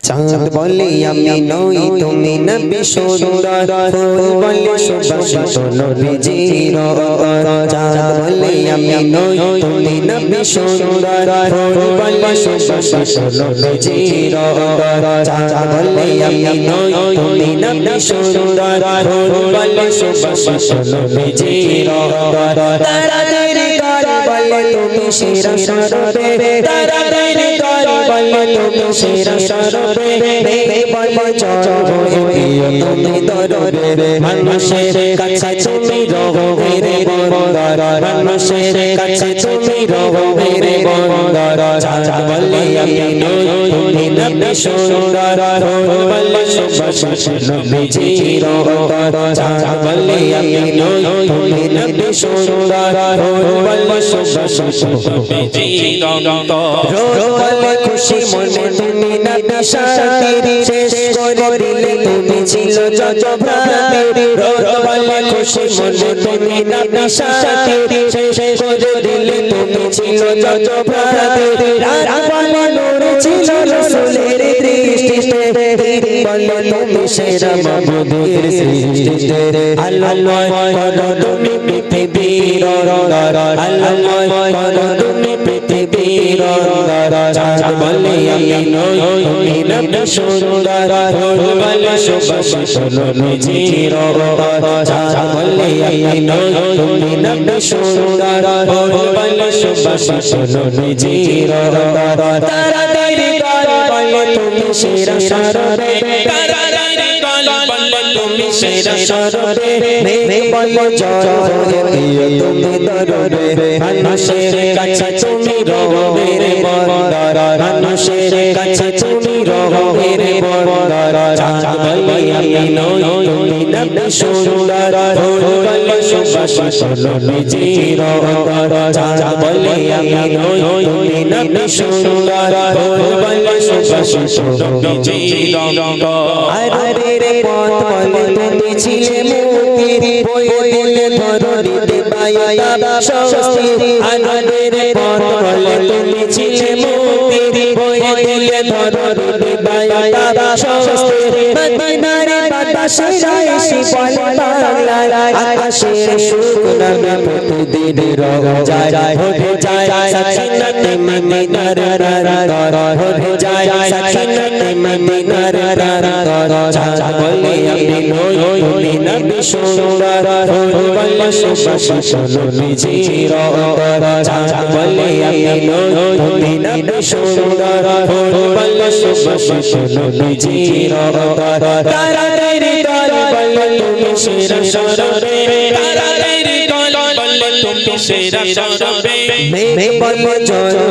চাঁদ বলে আমি নই তুমি নবী সুন্দর ফুল বলে সুবাসিত নবীজির চাঁদ বলে আমি নই তুমি নবী সুন্দর ফুল বলে সুবাসিত নবীজির চাঁদ বলে আমি নই তুমি নবী সুন্দর ফুল বলে সুবাসিত নবীজির তারাদের গান বলে তুমি সেরা সরবে তারাদের গান বলে তুমি সেরা সরবে বলে চলো তুমি দরবে মানুষের কাছে তুমি রবে রে বন্দর মানুষের কাছে তুমি রবে রে বন্দর চাঁদ বলে আমি নই তুমি নবী সুন্দর ফুল বলে সুবাসিত নবীজির চাঁদ বলে আমি নই তুমি নবী সুন্দর ফুল বলে সুবাসিত নবীজির রোজ বলে খুশি মনে তুমি নবী সাথী শেষ করে দিলে তুমি ছিল যত ভ্রান্তি রোজ বলে খুশি মনে তুমি নবী সাথী শেষ করে দিলে তুমি ছিল যত ভ্রান্তি রাত বলে নূর ছিল রাসূলের দৃষ্টিতে বলে তুমি সেরা মাবুদের সৃষ্টিতে আল্লাহ করো তুমি পৃথিবীর রঙার আল্লাহ করো তুমি পৃথিবীর রঙার চাঁদ বলে আমি নই তুমি নবী সুন্দর ফুল বলে সুবাসিত নবীজির চাঁদ বলে আমি নই তুমি নবী সুন্দর ফুল বলে সুবাসিত নবীজির তারাদের গান বলে তুমি সেরা সরবে তারাদের গান বলে তুমি সেরা সরবে বলে চলো তুমি দরবে মানুষের কাছে তুমি রবে রে বন্দর মানুষের কাছে তুমি রবে রে বন্দর চাঁদ বলে আমি নই তুমি নবী সুন্দর ফুল বলে সুবাসিত নবীজির চাঁদ বলে আমি নই তুমি নবী সুন্দর ফুল বলে সুবাসিত নবীজির আরে রে পথ বলে তুমি ছিলে মুক্তি বয়ে দিলে ধরিতে পাইতা স্বস্তি আরে রে পথ বলে তুমি ছিলে মুক্তি বয়ে দিলে ধরিতে পাইতা স্বস্তি মদিনার বাতাসে রাইসি বলে বাংলায় আকাশের শুকনা প্রতিদিন রোজায় হয়ে যায় সাকিনাতে মদিনার হয়ে যায় সাকিনাতে মদিনার চাঁদ বলে আমি নই তুমি নবী সুন্দর ফুল বলে সুবাসিত নবীজির চাঁদ বলে আমি নই তুমি নবী সুন্দর ফুল বলে সুবাসিত নবীজির তারাদের গান বলে তুমি সেরা সরবে তারাদের গান বলে তুমি সেরা সরবে বলে চলো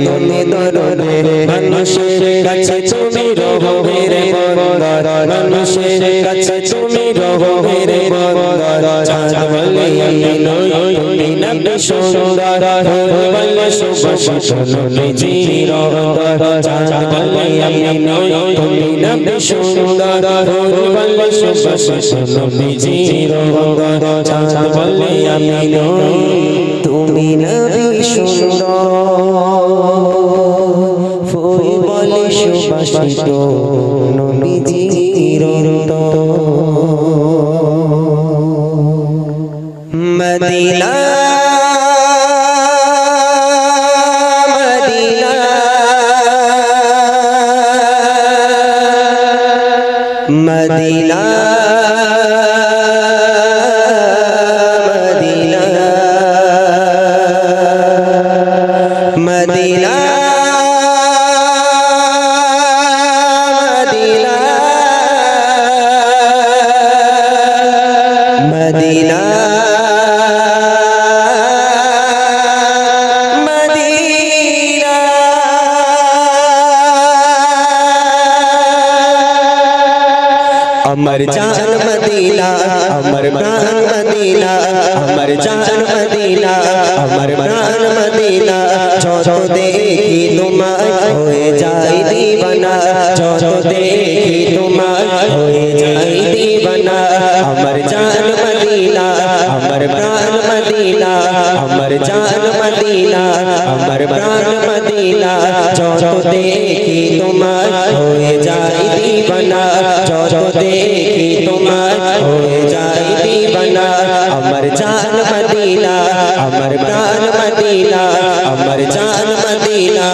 তুমি দরবে মানুষের কাছে তুমি রবে রে বন্দর মানুষের কাছে তুমি রবে রে বন্দর চাঁদ বলে আমি নই তুমি নবী সুন্দর ফুল বলে সুবাসিত নবীজির চাঁদ বলে আমি নই তুমি নবী সুন্দর ফুল বলে সুবাসিত নবীজির চাঁদ বলে আমি নই তুমি নবী সুন্দর ফুল বলে সুবাসিত নবীজির মদিনা মদিনা মদিনা মদিনা अमर जान मदीना अमर प्राण मदीना अमर जान मदीना अमर प्राण मदीना जो देखी तुम्हार होए जाए दीवाना जो देखी तुम्हार होए जाए दीवाना अमर जान मदीना अमर प्राण मदीना अमर जान मदीना अमर प्राण मदीना जो देखी তোমার হয়ে যায় দিবানা যত দেখি তোমার হয়ে যায় দিবানা আমার জান মদিনা আমার প্রাণ মদিনা আমার জান মদিনা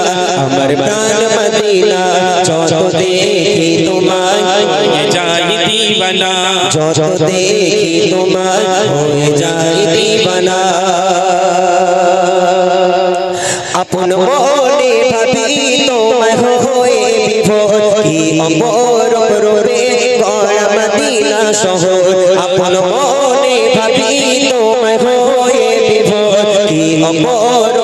আমার প্রাণ মদিনা যত দেখি তোমার হয়ে যায় দিবানা যত দেখি তোমার হয়ে যায় দিবানা আপন মনে ভাবি তোমায় হয়ে বিভোর কি অমর রে গড়া মদিনা শহর আপন মনে ভাবি তোমায় হয়ে বিভোর কি অমর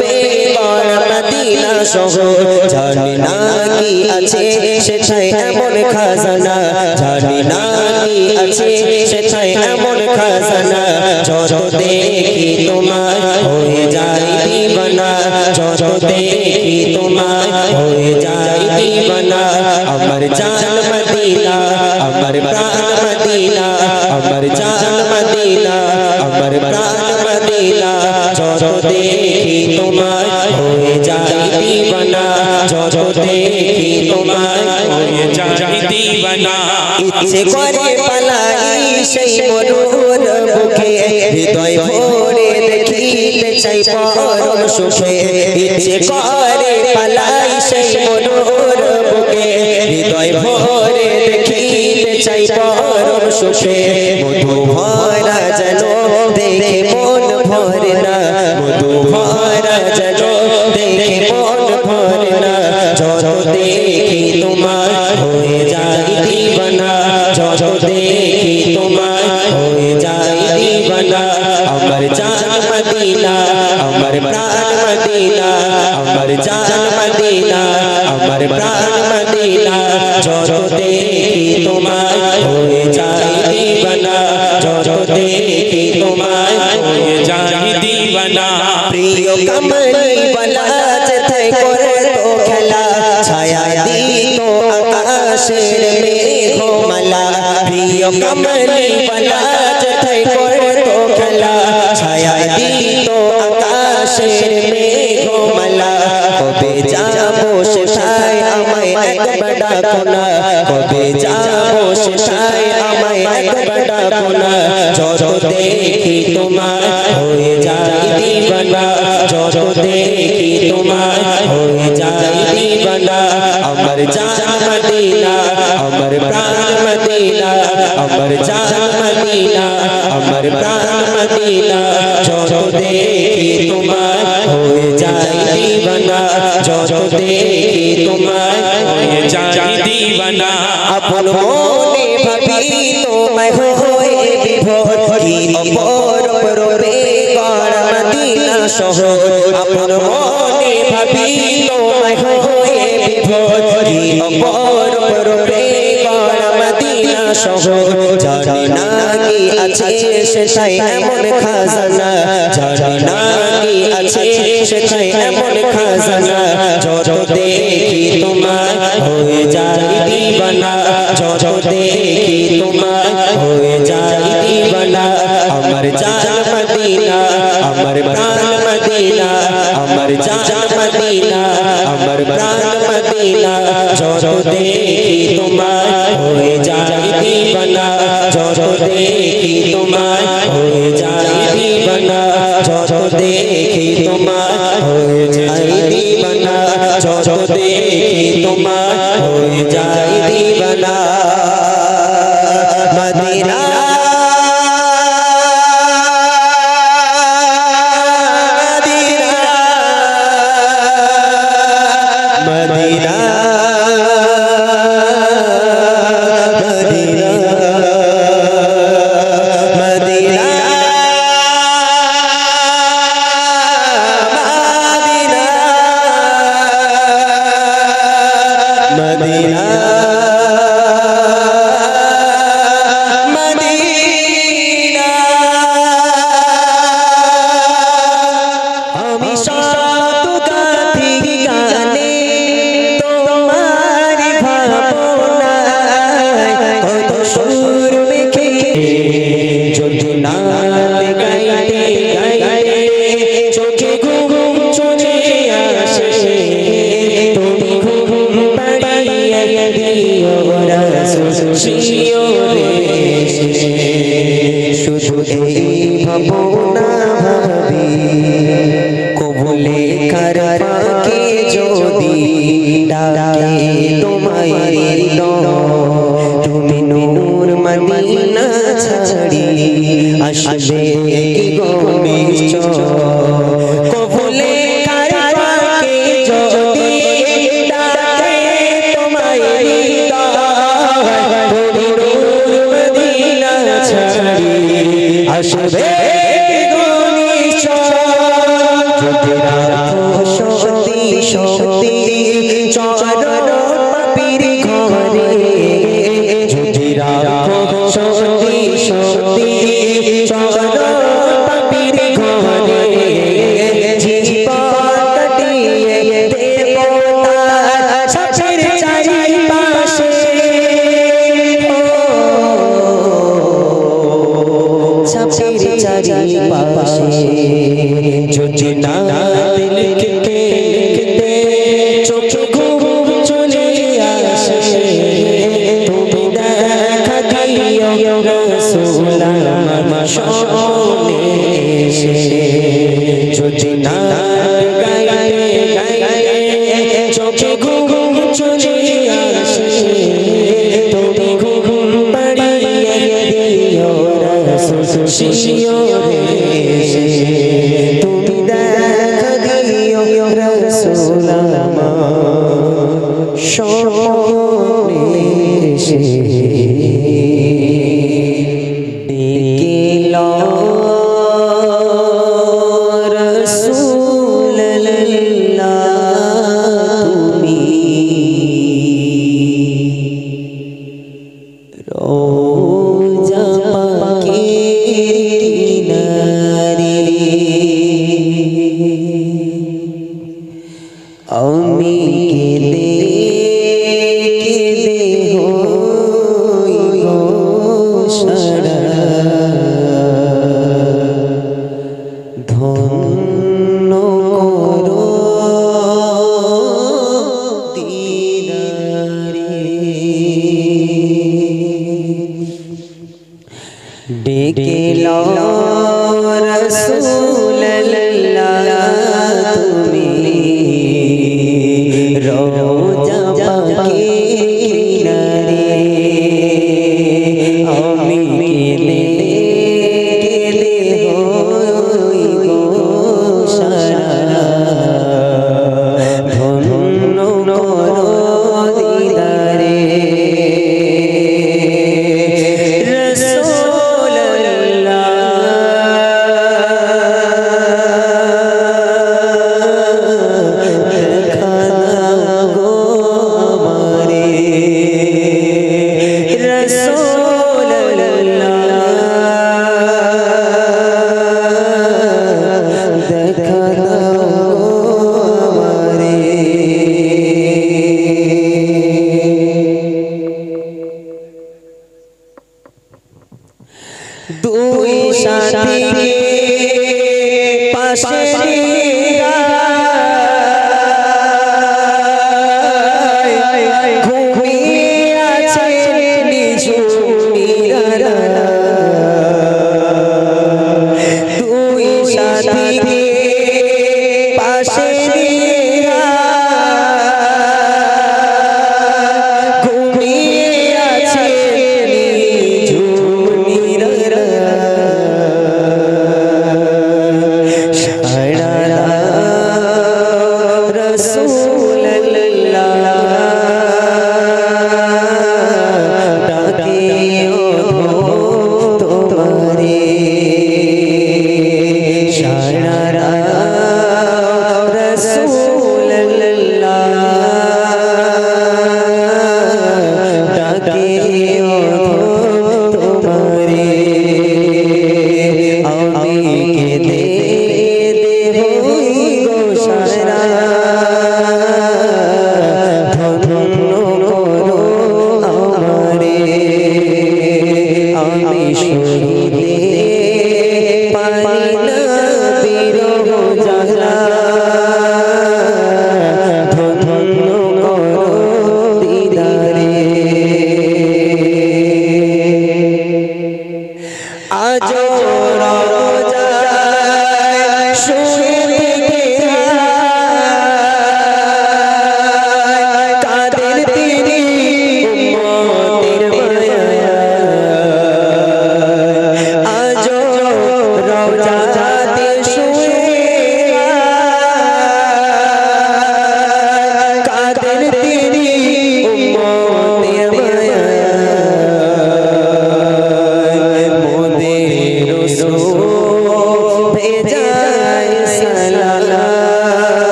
রে গড়া মদিনা শহর জানি না কি আছে সেটাই এমন খাজানা জানি না কি আছে সেটাই এমন খাজানা যত দেখি তোমার হয়ে যায় দিবানা যত দেখি তোমার হয়ে যায় দিবানা আমার জান মদিনা আমার প্রাণ মদিনা আমার জান মদিনা আমার প্রাণ মদিনা যত দেখি তোমার হয়ে যায় দিবানা যত দেখি তোমার হয়ে যায় দিবানা ইচ্ছে করে পালাই সেই মরুর বুকে হৃদয় ভরে দেখিতে চাই পরম সুখে ইচ্ছে করে পালাই সেই মরুর বুকে হৃদয় ভরে দেখিতে চাই পরম সুখে মধু ভরা যেন দেখে মন ভরে না মধু ভরা যেন দেখে মন ভরে না যত দেখি তোমার হয়ে যায় দিবানা যত দেখি তোমার হয়ে যায় দিবানা আমার জান মদিনা আমার প্রাণ মদিনা আমার জান মদিনা আমার প্রাণ মদিনা যত দেখি তোমার হয়ে যায় দিবানা যত দেখি তোমার হয়ে যায় দিবানা প্রিয় কমলি वाला যেথায় করে তো খেলা ছায়া দিত আকাশের মেঘমালা প্রিয় কমলি वाला যেথায় করে তো খেলা ছায়া দিত আকাশের মেঘমালা কবে যাবো সেটাই আমায় একবার ডাকো না কবে যাবো সেটাই আমায় একবার ডাকো না যত দেখি তোমার হয়ে যায় দিবানা যত দেখি তোমার হয়ে যায় দিবানা আমার জান মদিনা আমার প্রাণ মদিনা আমার জান মদিনা আমার প্রাণ মদিনা যত দেখি তোমার হয়ে যায় দিবানা যত দেখি তোমার হয়ে যায় দিবানা আপন মনে ভাবি তোমায় হয়ে বিভোর কি অপর রে গড়া মদিনা শহর আপন মনে ভাবি তোমায় হয়ে বিভোর কি অপর রে গড়া মদিনা শহর জানি না কি আছে সেটাই এমন খাজানা জানি না কি আছে সেটাই এমন খাজানা যত দেখি তোমার হয়ে যায় দিবানা যত দেখি তোমার হয়ে যায় দিবানা আমার জান মদিনা আমার প্রাণ মদিনা আমার জান মদিনা আমার প্রাণ মদিনা যত দেখি তোমার হয়ে যায় দিবানা যত দেখি তোমার হয়ে যায় দিবানা যত দেখি তোমার হয়ে যায় দিবানা যত দেখি তোমার হয়ে যায় দিবানা Medina Medina Medina Medina Medina Medina আমি সাত গাথি গানে তোমার ভাবনায় কত সুর মেখে যদি নাত গাইতে গাইতে চোখে ঘুম চলে আসে তুমি ঘুম ডাকে তোমায় হৃদয় তুমি নূর মদিনা ছাড়ি আসবে কি গো নিশ্চয় কবুলে কারবাকে যদি ডাকে তোমায় হৃদয় তুমি নূর মদিনা ছাড়ি আসবে কি গো নিশ্চয় যদি রাখো সত্যি সত্যি চরণ পাপীর ঘরে যদি রাখো সত্যি সত্যি চরণ পাপীর ঘরে জীবন কাটিয়ে দেব তার ছাপের চারিপাশে ছাপের চারিপাশে যদি না লিখতে চোখে ঘুম চলে আসে তুমি দেখা দিও রাসূল আমার সামনে এসে যদি না গাইতে চোখে ঘুম চলে আসে তুমি ঘুম পাড়িয়ে দিও রাসূল শিশিরে এসে তুমি দেখা দিও রাসূল আমার সামনে এসে ডেকে লও রাসূলুল্লাহ তুমি রোজা পাকের কিনারে আমি কেঁদে কেঁদে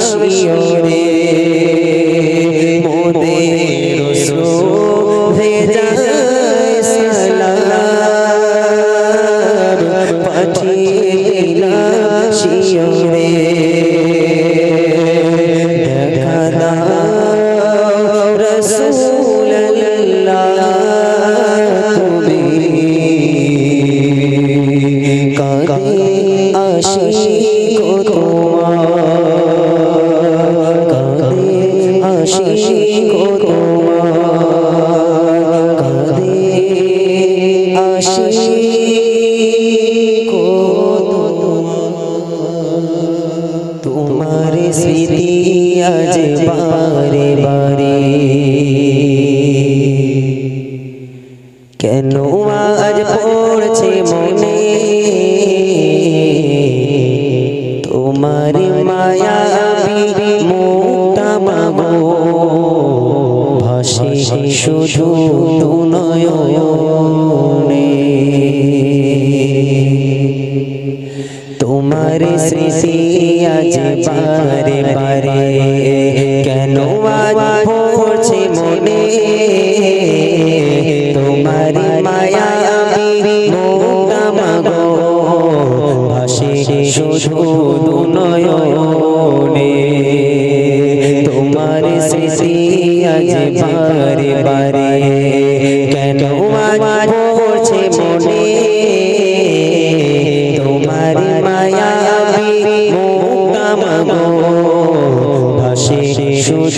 শিওরে মোদের শ্রোভে যায় সালাম পাঠিয়ে দিলাম শিওরে দেখা দাও রাসূলুল্লাহ তুমি কাঁদে আশিক তোমার কাঁদে আশিক তোমার কাঁদে আশিক তোমার স্মৃতি আজ বারে বারে কেন আজ পড়ছে মনে তোমার মায়াবী মুক্তা মাগো ভাসে শুধু নয়নে তোমার স্মৃতি আজ বারে বারে কেন আজ পড়ছে মনে তোমার মায়াবী মুক্তা মাগো ভাসে শুধু নয়নে তোমার স্মৃতি আজ বারে বারে কেন আজ পড়ছে মনে তোমার মায়াবী মুক্তা মাগো ভাসে শুধু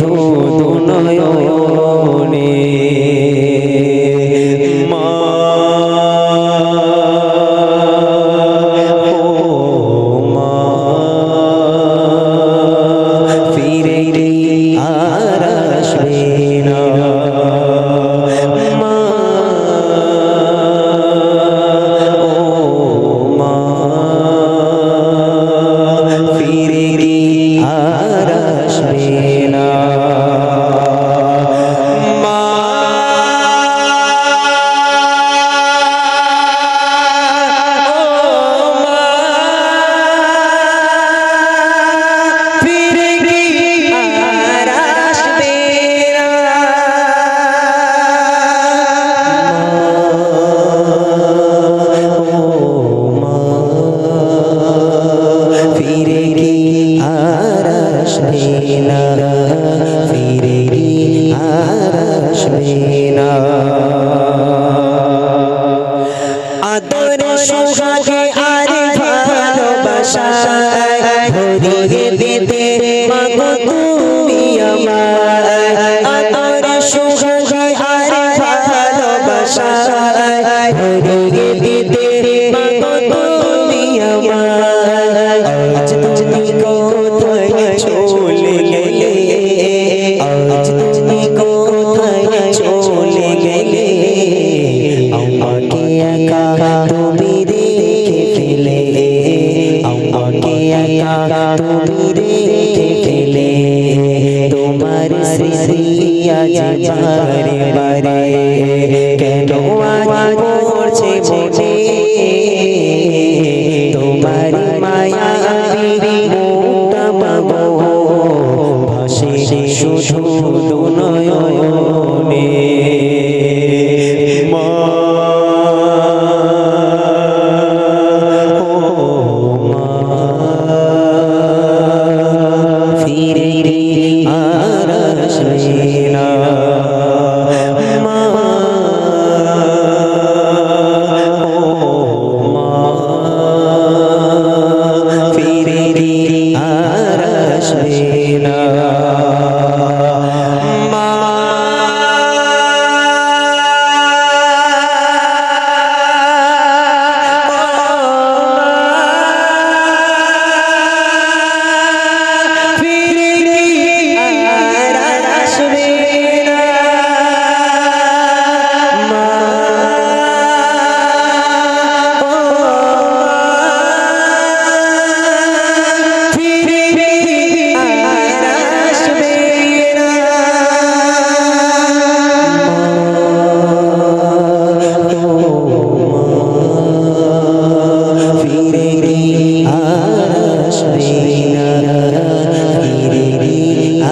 নয়নে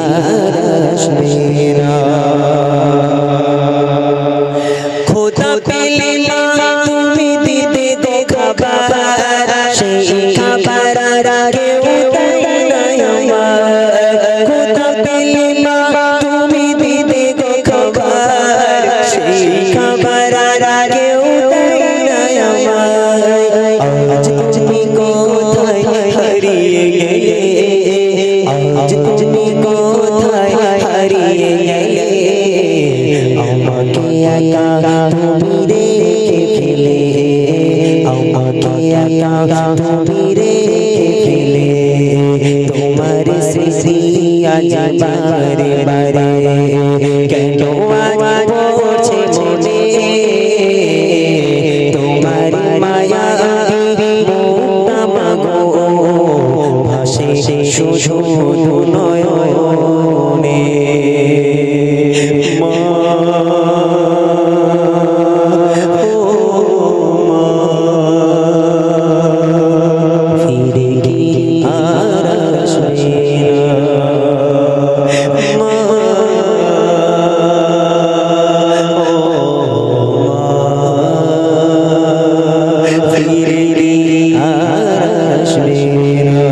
আর আসবে না। খোদা পেলে মা তুমি দিতে গো খাবার, সেই খাবার কেউ দেয় না আমার। খোদা পেলে মা তুমি দিতে গো খাবার, সেই খাবার কেউ দেয় না আমার। আজ তুমি কোথায় হারিয়ে গেলে, আজ তুমি কোথায় হারিয়ে গেলে, আমাকে একা তুমি রেখে ফেলে, আমাকে একা তুমি রেখে ফেলে। তোমার স্মৃতি আজ বারে বারে কেন আজ পড়ছে মনে, তোমার মায়া মুক্তা মাগো ভাসে শুধু নয়নে। ফিরে গিয়ে আর আসবে না ফিরে গিয়ে আর আসবে না।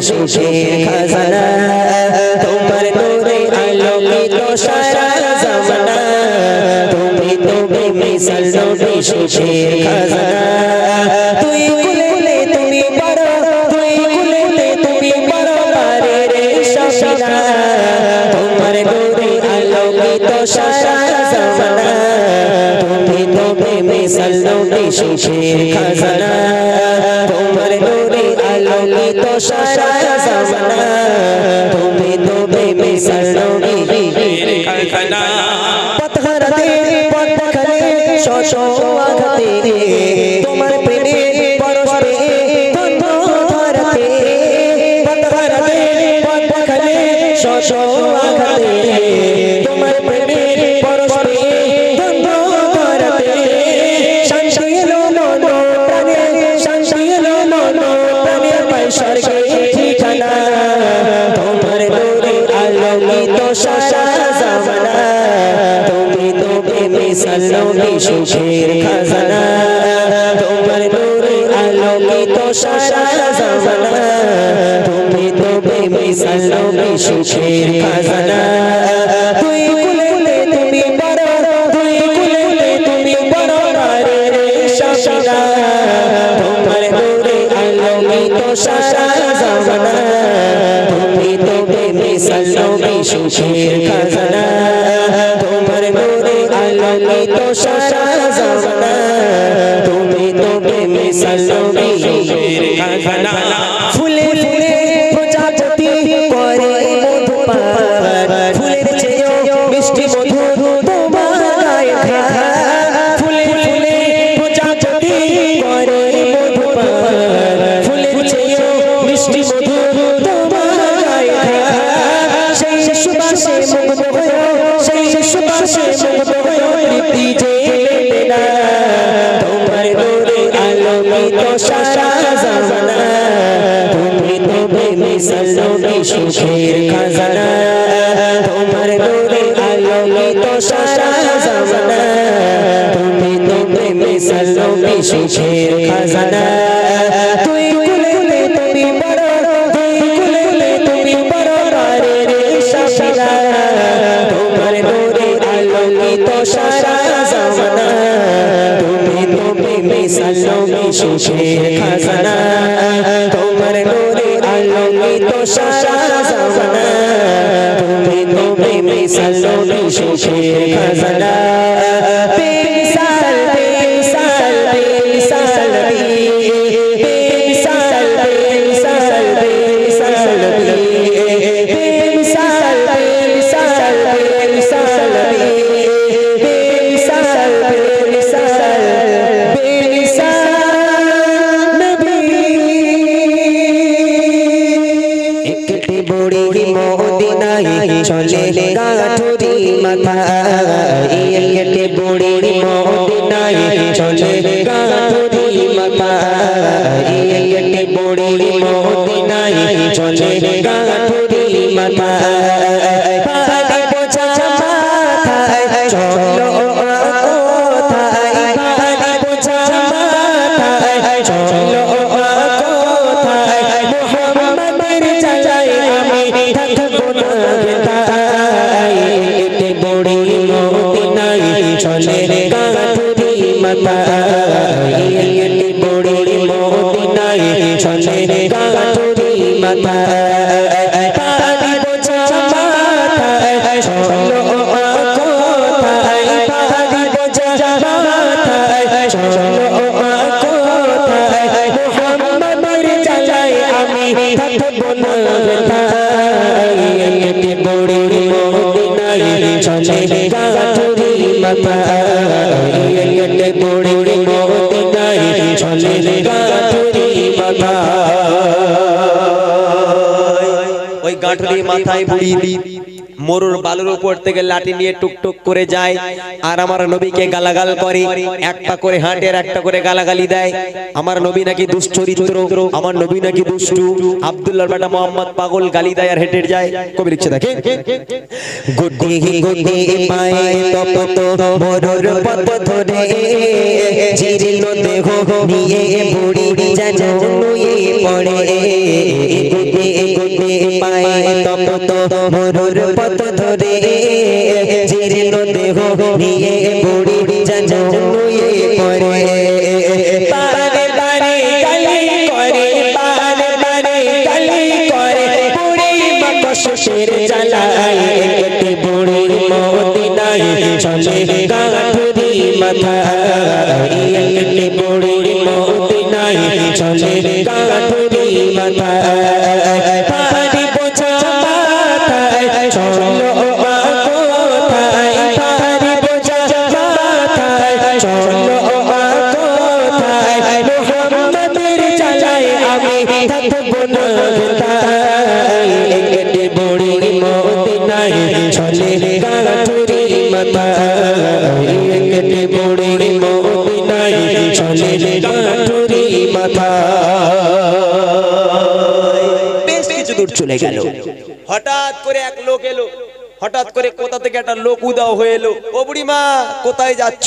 সুখের খাজানা, তোমার নূরে আলোকিত সারা জামানা, তুমি তো বেমিসাল নবী সুখের খাজানা। তুই কুলেলে তুমি বড়, তুই কুলেলে তুমি বড় পারে রে সফিনা, তোমার নূরে আলোকিত সারা জামানা, তুমি তো বেমিসাল নবী সুখের খাজানা, তোমার নূরে আলোকিত সারা জামানা, তুমি তো বেমিসাল নবী খাজানা। পথহারাতে পথ দেখালে শত আঘাতে, তোমার প্রেমে পরশে ধন্য ধরাতে। পথহারাতে পথ দেখালে শত আঘাতে, তোমার প্রেমে পরশে ধন্য ধরাতে। শান্তি এলো মন প্রাণে, শান্তি এলো মন প্রাণে, পাই স্বর্গে ঠিকানা, তোমার নূরে আলোকিত সারা জামানা, তুমি তো বেমিসাল নবী সুখের খাজানা, তোমার নূরে আলোকিত সারা জামানা, তুমি তো বেমিসাল নবী সুখের খাজানা। তুই কুলেলে তুমি বড়, তুই কুলেলে তুমি বড় পারে রে সফিনা, তোমার নূরে আলোকিত সারা জামানা, তুমি তো বেমিসাল নবী সুখের খাজানা, তোমার নূরে আলোকিত সারা জামানা, তুমি তো বেমিসাল নবী সুখের খাজানা। ফুলে মিসাল নবী সুখের খাজানা তোমার নূরে আলোকিত সারা জামানা তুমি তুমি মিসাল নবী সুখের খাজানা তুই কুলে তুমি বড় তুই কুলে তুমি বড় রে শাশিলা তোমার নূরে আলোকিত সারা জামানা তুমি তুমি মিসাল নবী সুখের খাজানা তোমার নূরে আলোকিত সারা জামানা তুমি তুমি মিসাল নবী সুখের খাজানা বেমিসাল বেমিসাল বেমিসাল বেমিসাল বেমিসাল বেমিসাল বেমিসাল বেমিসাল বেমিসাল চলে গাঠুরি মাথায় একটি বুড়ির মদিনায় চলে গাঠুরি মাথায় একটি বুড়ির মদিনায় চলে গাঠুরি মাথায় পানি বোঝা মাথায় চলো কোথায় পানি বোঝা মাথায় চলো কোথায় মুহাম্মাদের চাচাই আমি থাকবো না চলে গাঠুরি মাথায় একটি বুড়ির মদিনায় চলে গাঠুরি মাথায় পানি বোঝা মাথায় চলো কোথায় পানি বোঝা মাথায় চলো কোথায় মুহাম্মাদের চাচাই আমি থাকবো না একটি বুড়ির মদিনায় চলে গাঠুরি একটি বুড়ির মদিনায় চলে গাঠুরি মাথায় ওই গাঠুরি মাথায় বুড়ি মরুর বালুর উপর থেকে লাঠি নিয়ে টুকটুক করে যায় আর আমার নবীকে গালাগাল করে একটা করে হাঁটে আর একটা করে গালাগালি দেয় আমার নবী নাকি দুশ্চরিত্র আমার নবী নাকি দুষ্টু আব্দুল্লাহর বেটা মোহাম্মদ পাগল গালি দেয় আর হেঁটে যায় কবি লিখছে দেখে গুড্ডি গুড্ডি পায়ে তপত মরুর পথ ধরে জীর্ণ দেহ নিয়ে বুড়ি যেন নুয়ে পড়ে গুড্ডি গুড্ডি পায়ে তপত মরুর পথ ধরে জীর্ণ দেহ নিয়ে বুড়ি যেন নুয়ে পড়ে বারে বারে গালি করে বারে বারে গালি করে বুড়ি মা কষ্টের জ্বালায় একটি বুড়ির মদিনায় চলে গাঠুরি মাথায় একটি বুড়ির মদিনায় চলে গাঠুরি মাথায় পানি বোঝা মাথায় চলো কোথায় পানি বোঝা মাথায় চলো কোথায় মুহাম্মাদের চাচাই আমি থাকবো না একটি বুড়ির মদিনায় চলে গাঠুরি মাথায় একটি বুড়ির মদিনায় চলে গাঠুরি মাথায় বেশ কিছু দূর চলে গেল হঠাৎ করে এক লোক এলো হঠাৎ করে কোথা থেকে একটা লোক উদাও হয়ে এলো ও বুড়িমা কোথায় যাচ্ছ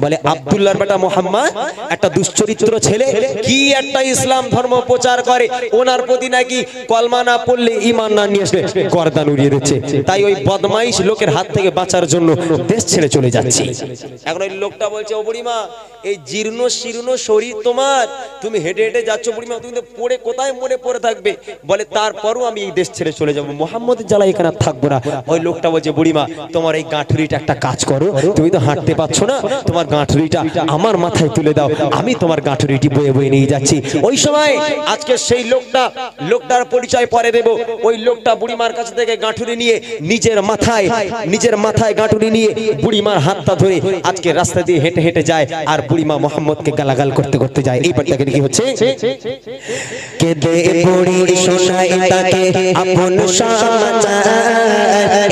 বলে আব্দুল্লাহর বেটা মোহাম্মদ একটা দুশ্চরিত্র ছেলে কি একটা ইসলাম ধর্ম প্রচার করে ওনার প্রতি নাকি কলমা না পড়লে ঈমান না নিয়ে আসলে গর্দান উড়িয়ে দিচ্ছে তাই ওই বদমাইশ লোকের হাত থেকে বাঁচার জন্য দেশ ছেড়ে চলে যাচ্ছি এখন ওই লোকটা বলছে ও বুড়িমা এই জীর্ণ শীর্ণ শরীর তোমার তুমি হেঁটে হেঁটে যাচ্ছ বুড়িমা তুমি তো পড়ে কোথায় মরে পড়ে থাকবে বলে তারপরও আমি এই দেশ ছেড়ে চলে যাব মোহাম্মদের জ্বালা এখানে থাকবো না ওই লোকটা বলছে বুড়িমা তোমার এই গাঁঠুরিটা একটা কাজ করো তুমি তো হাঁটতে পারছো না তোমার গাঁঠুরিটা আমার মাথায় তুলে দাও আমি তোমার গাঁঠুরিটি বয়ে বয়ে নিয়ে যাচ্ছি ওই সময় আজকে সেই লোকটার পরিচয় পরে দেব ওই লোকটা বুড়িমার কাছ থেকে গাঁঠুরি নিয়ে নিজের মাথায় গাঁঠুরি নিয়ে বুড়িমার হাতটা ধরে আজকে রাস্তা দিয়ে হেঁটে হেঁটে যায় আর বুড়িমা মোহাম্মদকে গালাগাল করতে করতে যায় এইবার দেখেন কি হচ্ছে কেঁদে বুড়ি শোনায় তাকে আপন সমাচার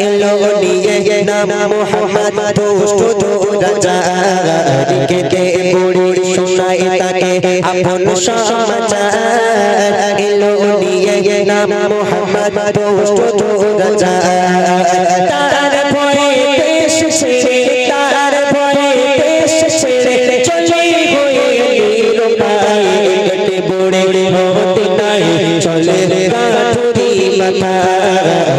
এলো নিয়ে নাম মোহাম্মদ দুষ্ট দুরাচার কেঁদে বুড়ি শোনায় তাকে আপন সমাচার এলো নিয়ে নাম মোহাম্মদ পোস্ট তোরা যা তার ভয়ে দেশ ছেড়ে তার ভয়ে দেশ ছেড়ে চলে হয়ে নিরুপায় কেটে বড়ে মদিনায় চলে কাঠুরি মাথা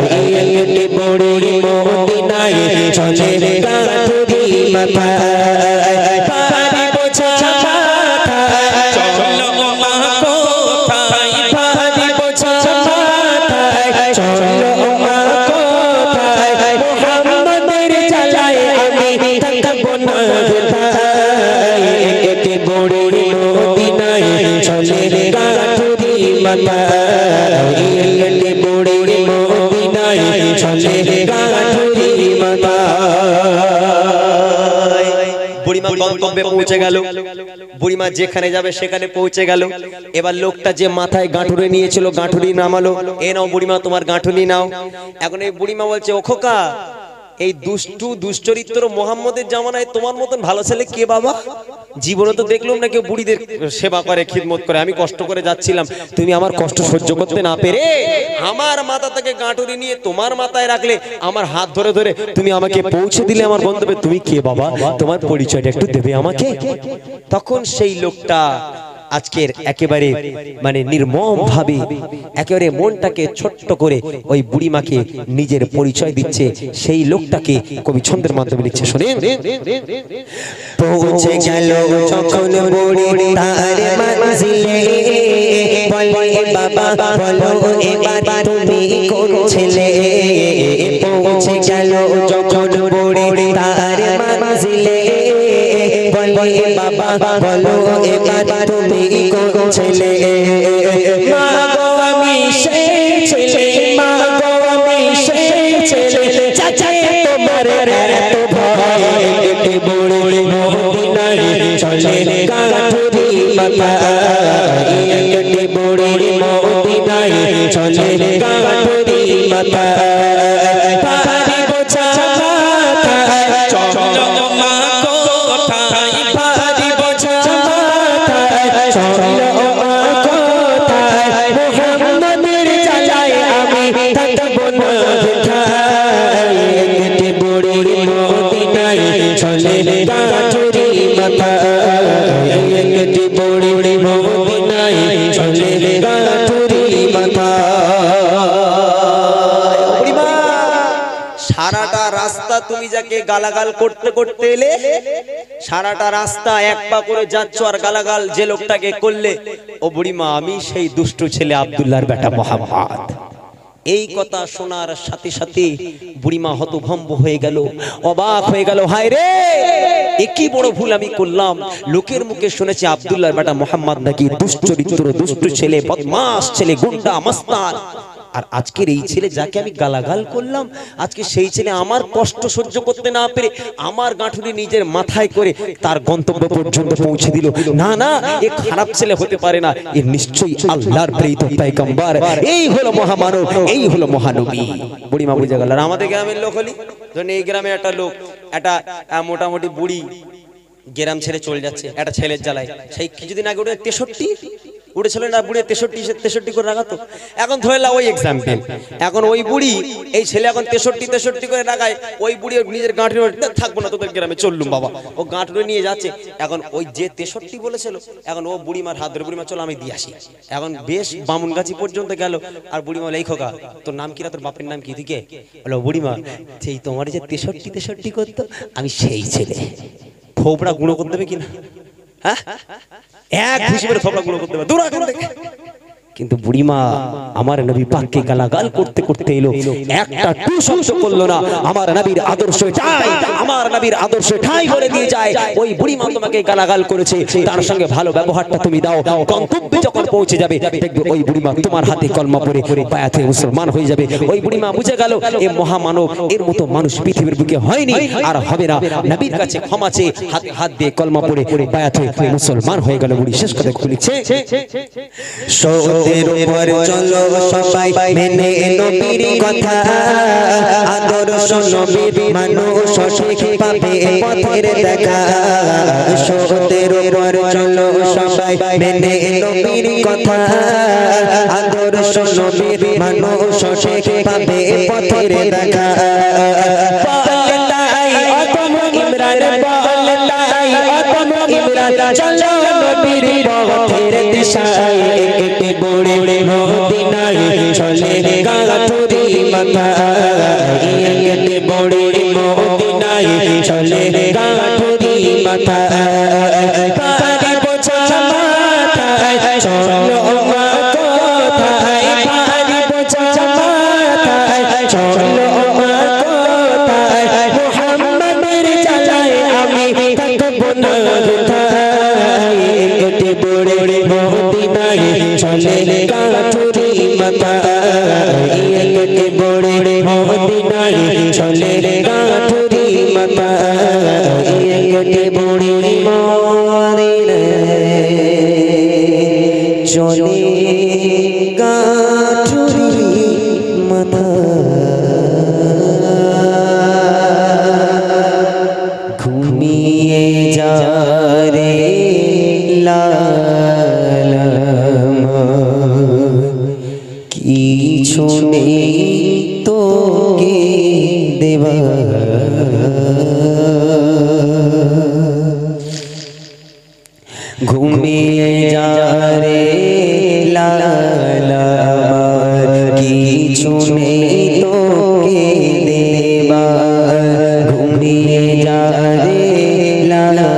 কেটে বড়ে মদিনায় চলে কাঠুরি মাথা পারি বোঝা মাথা চলো মা কোথায় পারি বোঝা মাথায় চলো মা কোথায় মোহাম্মদের জ্বালায় আমি থাকবো না কেটে বড়ে মদিনায় চলে কাঠুরি মাথা কেটে বড়ে মদিনায় চলে কাঠুরি মাথা বুড়িমা গন্তব্যে পৌঁছে গেল। বুড়িমা যেখানে যাবে সেখানে পৌঁছে গেল। এবার লোকটা যে মাথায় গাঁঠুরি নিয়েছিল গাঁঠুরি নামালো, এ নাও বুড়িমা তোমার গাঁঠুরি নাও। এখন এই বুড়িমা বলছে ও খোকা, এই দুশ্চরিত্র মোহাম্মদের জামানায় তোমার মতন ভালো ছেলে কে বাবা? জীবনে তো দেখলাম না কেউ বুড়িদের সেবা করে খিদমত করে। আমি কষ্ট করে যাচ্ছিলাম, তুমি আমার কষ্ট সহ্য করতে না পেরে আমার মাথা থেকে গাঁটুরি নিয়ে তোমার মাথায় রাখলে, আমার হাত ধরে ধরে তুমি আমাকে পৌঁছে দিলে আমার গন্তব্যে। তুমি কে বাবা? তোমার পরিচয়টা একটু দেবে আমাকে? তখন সেই লোকটা আজকের একেবারে মানে নির্মম ভাবে একেবারে মনটাকে ছোট্ট করে ওই বুড়িমাকে নিজের পরিচয় দিচ্ছে। সেই লোকটাকে কবি ছন্দের মাধ্যমে লিখছে, শোনেন। পৌঁছে গেল যখন বুড়ি তার মঞ্জিলে, বলে বাবা বলো এবার তুমি কোন ছেলে? পৌঁছে গেল যখন বুড়ি তার মঞ্জিলে, বলে বাবা বলো এবার তুমি কোন ছেলে? মা গো আমি সেই ছেলে, মা গো আমি সেই ছেলে, চাচা তোমার এত ভয় কেটে বড়ে মদিনায় চলে কাঠুরি মাথা কেটে বড়ে মদিনায় চলে কাঠুরি মাথা পারি বোঝা মাথা চলো মা কোথায় পারি বোঝা মাথা চলো মা কোথায় মোহাম্মদের জ্বালায় আমি থাকবো না কেটে বড়ে মদিনায় চলে কাঠুরি মাথা কেটে বড়ে মদিনায় চলে কাঠুরি মাথা। সারাটা রাস্তা তুমি যাকে গালাগাল করতে করতে এলে, সারাটা রাস্তা এক পা করে যাচ্ছ আর গালাগাল যে লোকটাকে করলে, ও বুড়িমা আমি সেই দুষ্টু ছেলে আব্দুল্লাহর বেটা মোহাম্মদ। এই কথা শোনার সাথে সাথে বুড়িমা হতভম্ব হয়ে গেল, অবাক হয়ে গেল। হায় রে, একই বড় ভুল আমি করলাম। লোকের মুখে শুনেছি আব্দুল্লাহর বেটা মোহাম্মদ নাকি দুশ্চরিত্র, দুষ্টু ছেলে, বদমাশ ছেলে, গুন্ডা মাস্তান। আর আজকের এই ছেলে যাকে আমি গালাগাল করলাম, আজকে সেই ছেলে আমার কষ্ট সহ্য করতে না পেরে আমার গাঁঠুরি নিজের মাথায় করে তার গন্তব্য পর্যন্ত পৌঁছে দিল। না না, এ খারাপ ছেলে হতে পারে না, এ নিশ্চয়ই আল্লাহর প্রেরিত পয়গম্বর। এই হলো মহামানব, এই হলো মহানবী। বুড়িমা বুঝে গেল। আর আমাদের গ্রামের লোক হলি, ধরুন এই গ্রামে একটা লোক, একটা মোটামুটি বুড়ি গ্রাম ছেড়ে চলে যাচ্ছে একটা ছেলের জ্বালায়। সেই কিছুদিন আগে ওটা 63 উঠেছিল না, বুড়ি 63 করে রাখাতো। এখন ধরে নাও ওই এক্সাম্পল, এখন ওই বুড়ি এই ছেলে এখন 63 করে রাখায়। ওই বুড়ি নিজের গাঁটুরি থাকবো না তোদের গ্রামে, চললুম বাবা। ও গাঁটুরি নিয়ে যাচ্ছে। এখন ওই যে 63 বলেছিল, এখন ও বুড়িমার হাত ধরে, বুড়িমা চলো আমি দিয়ে আসি। এখন বেশ বামুনগাছি পর্যন্ত গেল। আর বুড়িমা বলে, এই খোকা তোর নাম কি, তোর বাপের নাম কি? দিকে বলো বুড়িমা সেই তোমার যে 63 করতো আমি সেই ছেলে। থোবড়া গুঁড়ো করতে দেবে কিনা? হ্যাঁ, এক হিসেবে থোবড়া গুঁড়ো করতে দেবে, দূর এখন থেকে। কিন্তু বুড়িমা আমার নবী পাককে গালাগাল করতে করতে এলো, একটা টু শব্দ করলো না। আমার নবীর আদর্শ ঠাই, আমার নবীর আদর্শ ঠাই বলে দিয়ে যায়। ওই বুড়িমা তোমাকে গালাগাল করেছে, তার সঙ্গে ভালো ব্যবহারটা তুমি দাও। গন্তব্যে যখন পৌঁছে যাবে দেখবে ওই বুড়িমা তোমার হাতে কলমা পড়ে বায়াতে মুসলমান হয়ে যাবে। ওই বুড়িমা বুঝে গেল এ মহামানব, এর মতো মানুষ পৃথিবীর বুকে হয়নি আর হবে না। নবীর কাছে ক্ষমা চেয়ে হাতে হাত দিয়ে কলমা পড়ে বায়াতে মুসলমান হয়ে গেল। বুড়ি শেষ কথা লিখছে, সতের উপর চলো সবাই সবাই মেনে নবীর কথা আদর্শ নবীর মানুষ সঠিক পাবে পথের দেখা সত্যের উপর চলো সবাই মেনে নবীর কথা আদর্শ নবীর মানুষ সঠিক পাবে পথের দেখা চলো নবীর পথের দিশায় একটি বড়ে মদিনায় চলে গাথুরি মাথা একটি বড়ে মদিনায় চলে গাথুরি মাথা পারি বোঝা মাথায় চলো মা কোথায় পারি বোঝা মাথায় চলো মা কোথায় মুহাম্মাদের জ্বালায় আমি থাকবো না চলে গাথুরি মাথা একটি বড়ে মদিনায় চলে গাথুরি মাথা একটি বড়ে মদিনায় চলে গাথুরি মাথা ঘুমিয়ে যা রে কিছু নেই তোকে দেবা ঘুমিয়ে যা রে লালা কিছু নেই তোকে দেবা ঘুমিয়ে যা রে লালা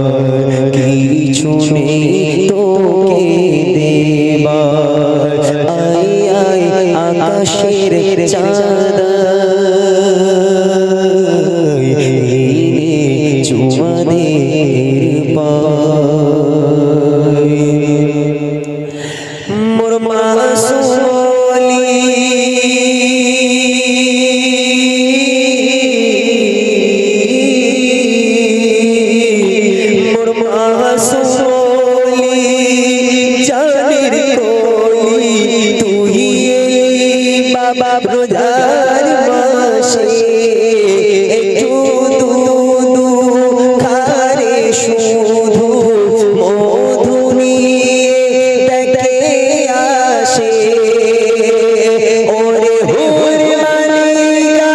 কিছু নেই তোকে দেবা আকাশের চাঁদ চুমাদের পায় মোর মাসুলি মোর মাসুলি জানের কোলি তুই বাবা রোজার মাসে একটু দুধু খারে শুধু মধু নিয়ে দেখে আসে ওরে হুর মালিকা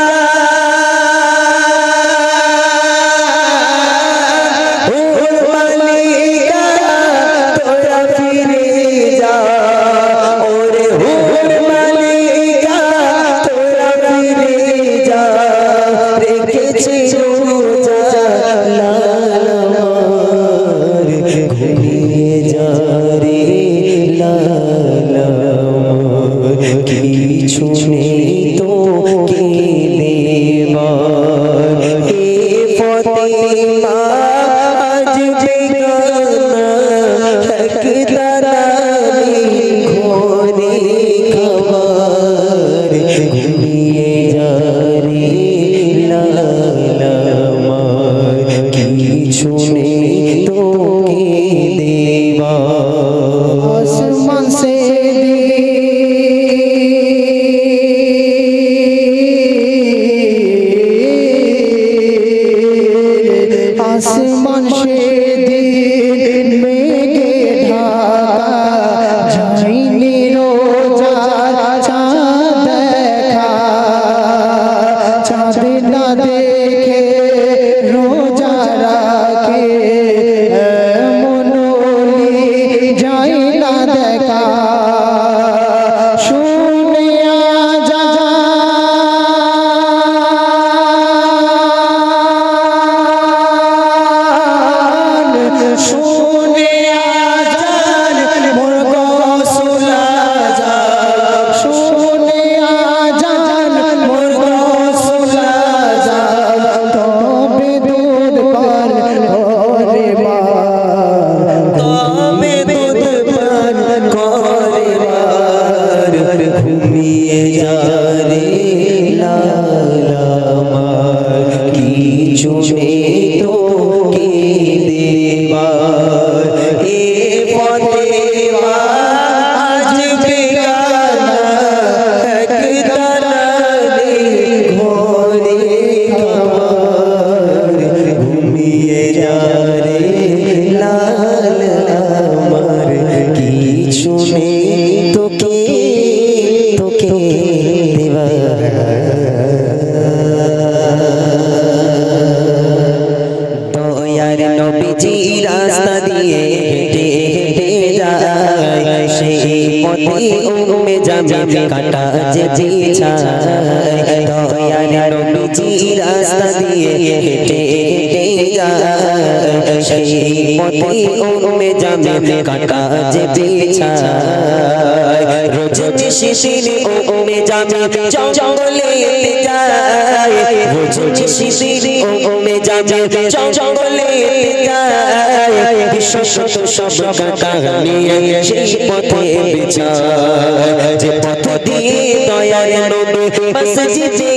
হুর মালিকা তোরা ফিরে যা ওরে হুর মালিকা তোরা ফিরে যা রেখেছে রোজা লালামার ঘুমিয়ে যা রে লালামার কিছু নেই তোকে দেবার হে ফতেমা আজ বেগানা একদারানি ঘরে খাবার ঘুমিয়ে যা রে লালামার কিছু নেই তোকে দেবার আসমান সে आसमान से दिन मेघे ढाका जाइनी रोजा चाँद देखा चाँद ना देखे रोजा राखे मनोली जाई ना देखा सुनिया जा যারে লাল আমার কিছু নেই তোকে তোকে দেবার দয়ার নবীজি রাস্তা দিয়ে হেঁটে হেঁটে যায় সেই পথে উম্মে জামিল কাটা যে বিছায় দয়ার নবীজি রাস্তা দিয়ে হেঁটে হেঁটে যায় সেই পথে উম্মে জামিল কাটা যে বিছায় রোজ শিশির উম্মে জামিল জঙ্গলে যায় রোজ শিশির উম্মে জামিল জঙ্গলে যায় বিশ্ব সব কাটা নিয়ে সেই পথে বিছায় যে পথ দিয়ে দয়ার নবী মসজিদে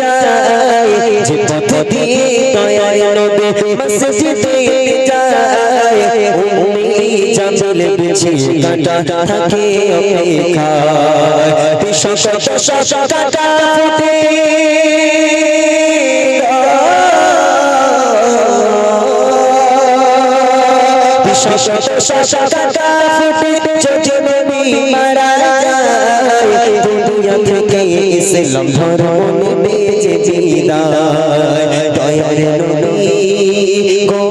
যায় যে পথ দিয়ে দয়ার নবী মসজিদে যায় উম্মে জামিল বিছে কাটা থাকে অপেক্ষায় বিশ্ব সব কাটা ফুটে কাটা ফুটে যে নবী মারা যায় দুনিয়া থেকে ইসলাম ধর্ম বেঁচে বিদায় দয়ার নবী গো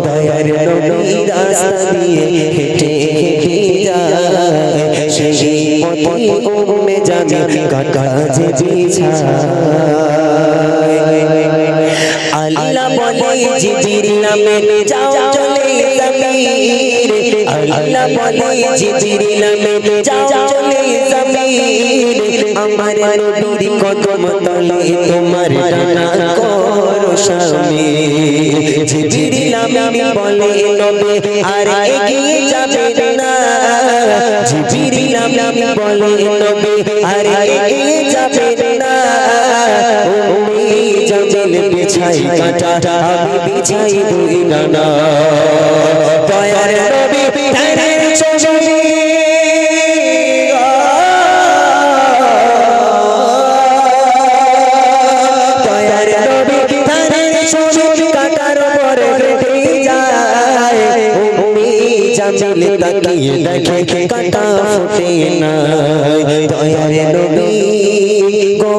দয়ার নবী রাস্তা দিয়ে হেঁটে হেঁটে যায় সেই পথে উম্মে জামিল কাটা যে বিছায় আল্লাহ বলে জিবরিল নামে যাও চলে জমির আল্লাহ বলে জিবরিল নামে যাও চলে জমির আমার নবীর কদম তলে তোমার ডানা করো শামিল জিবরিল নামে বলে নবী আর এগিয়ে যাবে না জিবরিল নামে বলে নবী আর এগিয়ে যাবে না জামিল বিছাই কাটা আমি বিছাই দুই নানা দয়ার নবী ধানের ছবি দয়ার নবী ধানের ছবি কাটার পরে কেটে যায় উম্মে জামিল তাকিয়ে দেখে কাটা ফোটে না দয়ার নবী গো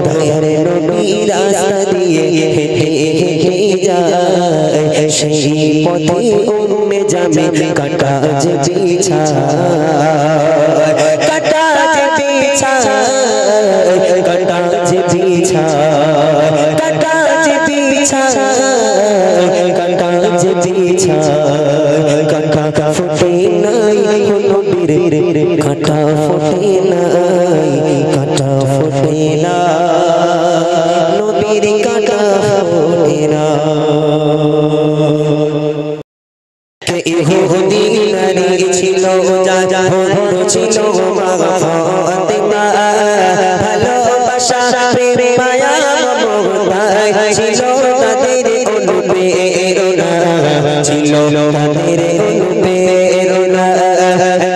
দয়ার নবী রাস্তা দিয়ে হেঁটে হেঁটে যায় সেই পথে উম্মে জামিল কাটা যে বিছায় কাটা যে বিছায় কাটা যে বিছায় কাটা যে বিছায় কাটা যে বিছায় কাটা ফোটে নাই নবীর কাটা ফোটে নাই কাটা ফোটে না নবীর কাটা ফোটে না ইহুদি নারী ছিল যা বন্ধু ছিল মা ফাতেমা ভালোবাসা প্রেম মায়া মমতা ছিল তাদের অনুপ্রেরণা ছিল তাদের অনুপ্রেরণা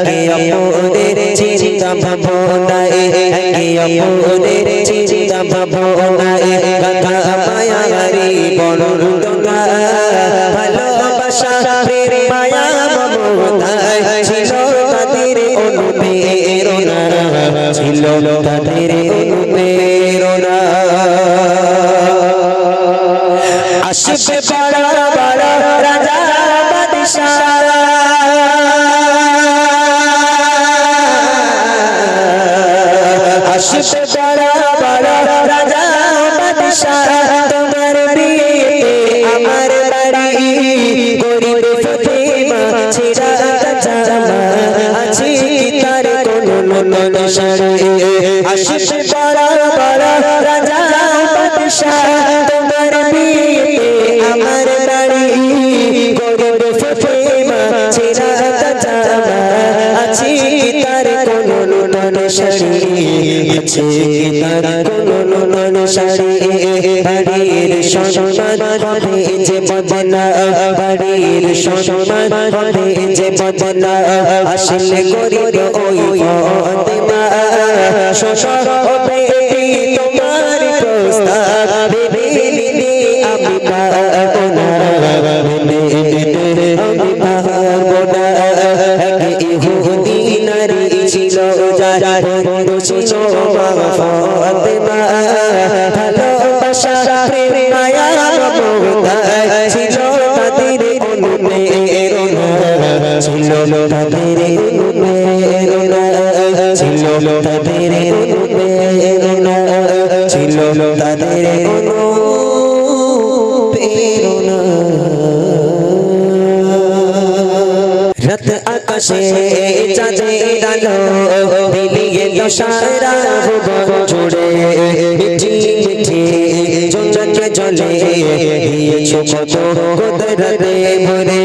কে অপরের চিন্তা ভাবনায় কে অপরের চিন্তা ভাবনায় গাথা মায়ারি বর্ণনা ভালোবাসা প্রেম মায়া মমতা ছিল তাদের অনুপ্রেরণা ছিল তাদের অনুপ্রেরণা আসবে বড় বড় রাজা বাদশাহ আসবে বড় বড় রাজা বাদশাহ তোমার বিয়ে আমার বাড়ি গরিব ফাতেমা ছেড়া জামা আছে কি তার কোনো নশারে আসবে বড় বড় রাজা বাদশাহ তোমার বিয়ে আমার বাড়ি গরিব ফাতেমা ছেড়া জামা আছে কি তার কোনো নশারে আছে কি তার কোনো নশারে বাড়ির সম্মান হবে যে বদনা বাড়ির সম্মান হবে যে বদনা আসলে গরিব ওই ফাতেমা শোষণ হবে তোমার প্রস্তাব আকাশে চাঁদের আলো বিলিয়ে এলো সারা ভুবন জুড়ে মিঠি মিঠি চঞ্চল জলে দিয়েছো কত কুদরতে ভরে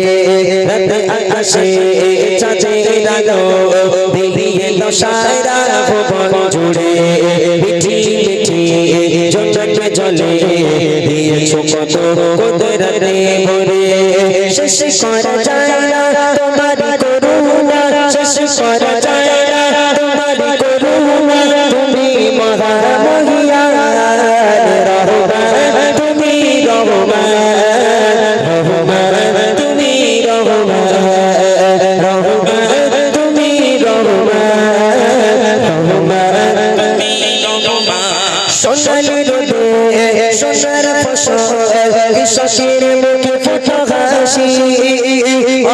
রাত আকাশে চাঁদের আলো বিলিয়ে এলো সারা ভুবন জুড়ে মিঠি মিঠি চঞ্চল জলে দিয়েছো কত কুদরতে ভরে শেষ করা যায় না তোমারি করুণা শেষ করা যায় না তোমারি করুণা তুমি মহামহিয়ান রহমান তুমি রহমান রহমান তুমি রহমান রহমান তুমি রহমান রহমান তুমি রহমান সোনালি রোদে সোনার ফসল কৃষকের মুখে ফোটা হাসি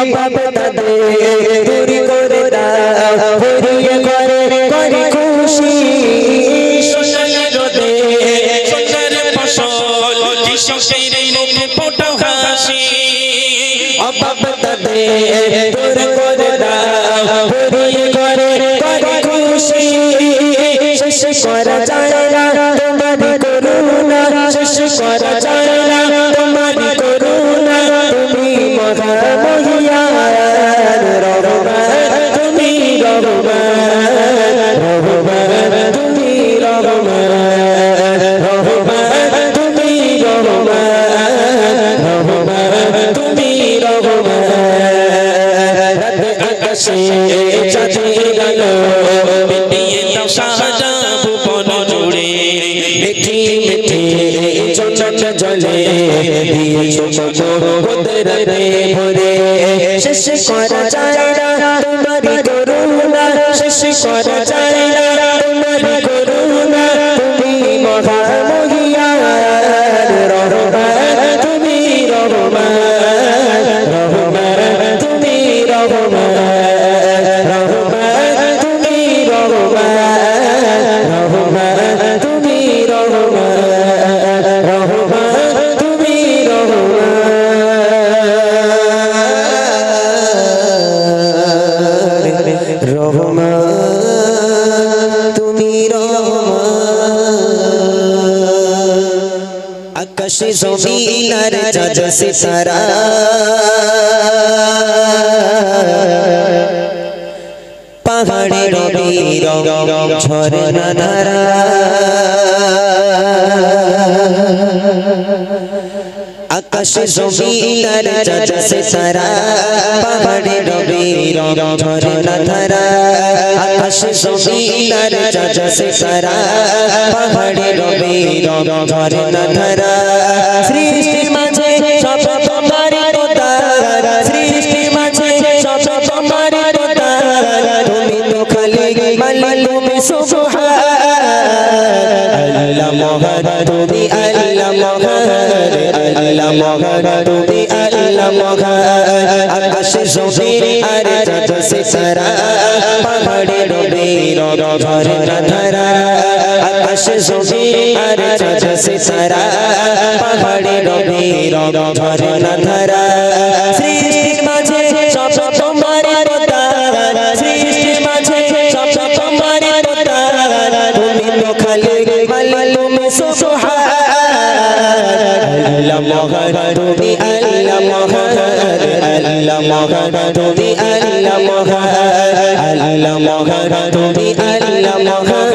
অভাব তাদের দূর করে দাও ভরিয়ে করে করে খুশি সোনালি রোদে সোনার ফসল কৃষকের মুখে ফোটা হাসি অভাব তাদের দূর করে দাও ভরিয়ে করে করে খুশি শেষ করা যায় না তোমারি করুণা শেষ করা যায় না তোমারি করুণা তুমি মহামহিয়ান রহমান তুমি রহমান রহমান তুমি রহমান রহমান তুমি রহমান রহমান তুমি রহমান রাত আকাশে চাঁদের আলো বিলিয়ে এলো সারা ভুবন জুড়ে মিঠি মিঠি চঞ্চল জলে দিয়েছো কত কুদরতে ভরে শেষ করা যায় না তোমারি করুণা শেষ করা যায় না তোমারি করুণা তুমি মহামহিয়ান রহমান তুমি রহমান রহমান তুমি রহমান রহমান তুমি রহমান রহমান তুমি রহমান রহমান তুমি রহমান তুমি রহমান আকাশে জমিন আর চাঁদ সিতারা পাহাড়ে রবি রং ঝরনা ধারা আকাশে জমিন আর চাঁদ সিতারা পাহাড়ে রবি রং ঝরনা ধারা আকাশে জমিন আর চাঁদ সিতারা পাহাড়ে রবি রং ঝরনা ধারা সৃষ্টির মাঝে সব তোমারি উদার সৃষ্টির মাঝে সব তোমারি উদার তুমি তো খালি মালিক সুবহান আল্লাহ মহান তুমি আল্লাহ মহান আল্লাহ মহান তুমি আল্লাহ মহান আকাশে জমিন আর চাঁদ সিতারা পাহাড়ে রবি রং ঝরনা ধারা আকাশে জমিন আর চাঁদ সিতারা পাহাড়ে রবি রং ঝরনা ধারা সৃষ্টির মাঝে সব তোমারি উদার সৃষ্টির মাঝে সব তোমারি উদার তুমি তো খালি মালিক সুবহান আল্লাহ মহান তুমি আল্লাহ মহান আল্লাহ মহান তুমি আল্লাহ মহান আল্লাহ মহান তুমি আল্লাহ মহান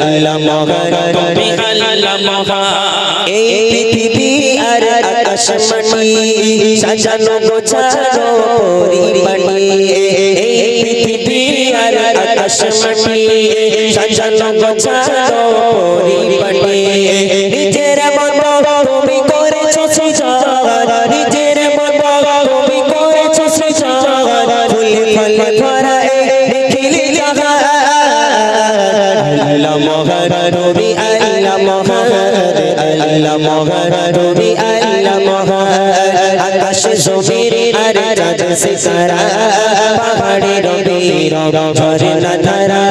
আল্লাহ মহান তুমি আল্লাহ মহান এই পৃথিবী আর আকাশ মাটি সাজানো গোছানো পরিপাটি এই পৃথিবী আর আকাশ মাটি সাজানো গোছানো পরিপাটি নিজের মতো তুমি করেছো সৃজন নিজের মতো তুমি করেছো সৃজন ফুলে ফলে ভরা দেখিলি জাহান আল্লাহ মহান তুমি আল্লাহ মহান আল্লাহ মহান তুমি আল্লাহ মহান আকাশে জমিন আর চাঁদ সিতারা পাহাড়ে রবি রং ঝরনা ধারা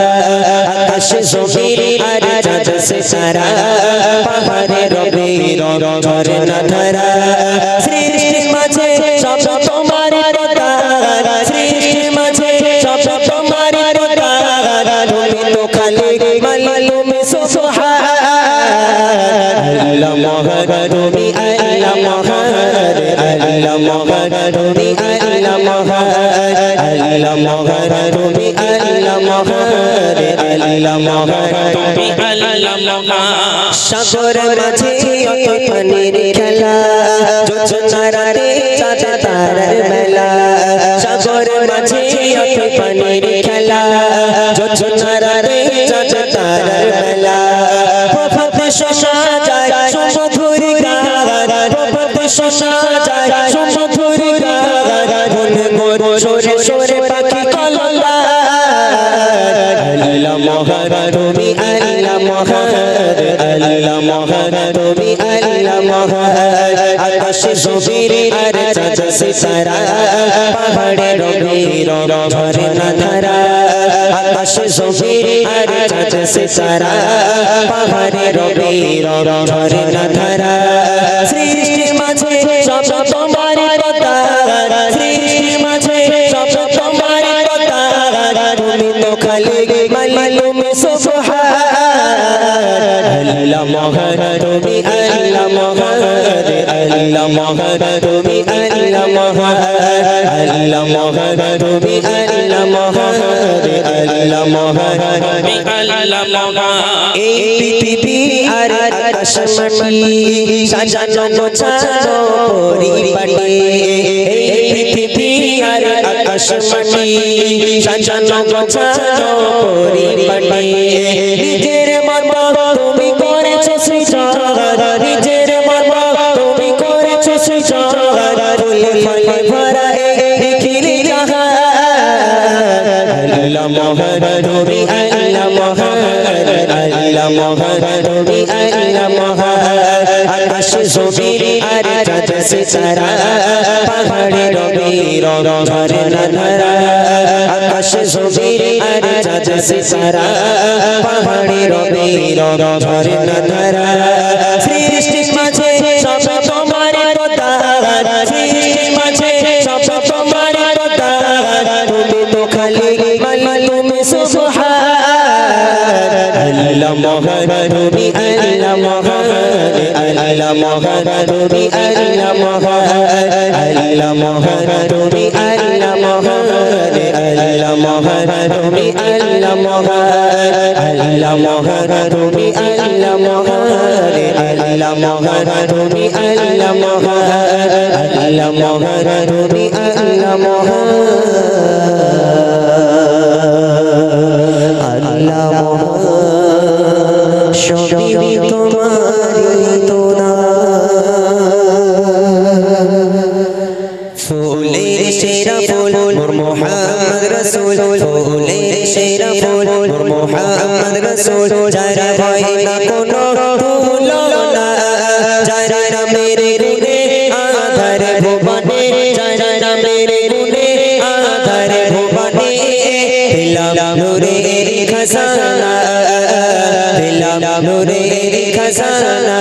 আকাশে জমিন আর চাঁদ সিতারা পাহাড়ে রবি রং ঝরনা ধারা সৃষ্টির মাঝে সব তোমারি উদার সৃষ্টির মাঝে মহান তুমি আল্লাহ মহান আল্লাহ মহান তুমি আল্লাহ মহান আল্লাহ মহান তুমি আল্লাহ মহান আল্লাহ মহান তুমি আল্লাহ মহান সাগর মাঝে কত পানির খেলা জোছনারাতে চাঁদ তারার মেলা সাগর মাঝে কত পানির খেলা জোছনারাতে চাঁদ তারার মেলা প্রভাত শোনা যায় সুমধুর গান প্রভাত শোনা যায় সুমধুর গান মন মোর সরে সরে পাখি কললা আল্লাহ মহান তুমি আল্লাহ মহান আল্লাহ মহান তুমি আল্লাহ মহান আকাশে জমির আর চাঁদ সিতারা পাহাড়ে রবির ঝরনা ধারা আকাশে জমির আর চাঁদ সিতারা পাহাড়ে রবির ঝরনা ধারা সৃষ্টির মাঝে সব তোমার কথা সৃষ্টির মাঝে সব তোমার কথা তুমি তো খালি মালুম সুবহান আল্লাহ মহান তুমি আল্লাহ মহান আল্লাহ মহান তুমি আল্লাহ মহান আল্লাহ মহান তুমি আল্লাহ মহান আল্লাহ মহান তুমি আল্লাহ মহান এই পৃথিবী আর আকাশ মাটি সাজানো গোছানো পরিপাটি এই পৃথিবী আর আকাশ মাটি সাজানো গোছানো পরিপাটি নিজের মর্ম তুমি করেছো সৃজন নিজের মর্ম তুমি করেছো সৃজন ফুলে ফলে ভরা দেখিলি জাহান আল্লাহ মহান তুমি আল্লাহ মহান আল্লাহ মহান তুমি আল্লাহ মহান আকাশে জমির আর চাঁদ সিতারা পাহাড়ে রবির ঝরনা ধারা আকাশে জমির আর চাঁদ সিতারা পাহাড়ে রবির ঝরনা ধারা সৃষ্টির মাঝে সব তোমার কথা সৃষ্টির মাঝে সব তোমার কথা তুমি তো খালি মালুম সুবহান আল্লাহ মহান তুমি আল্লাহ মহান আল্লাহ মহান তুমি আল্লাহ মহান আল্লাহ মহান তুমি আল্লাহ মহান আল্লাহ মহান তুমি আল্লাহ মহান আল্লাহ মহান তুমি আল্লাহ মহান আল্লাহ মহান তুমি আল্লাহ মহান আল্লাহ মহান তুমি আল্লাহ মহান আল্লাহ মহান সবই তোমারই তোনা ফুলের সেরা ফুল মোর মুহাম্মদ রাসূল ফুলের সেরা ফুল মোর মুহাম্মদ রাসূল যারা হয় না কোনো তুলনা যারা নামের গুণে আধার ভুবনে যারা নামের গুণে আধার ভুবনে দিলাম নূরের খাজানা দিলাম নূরের খাজানা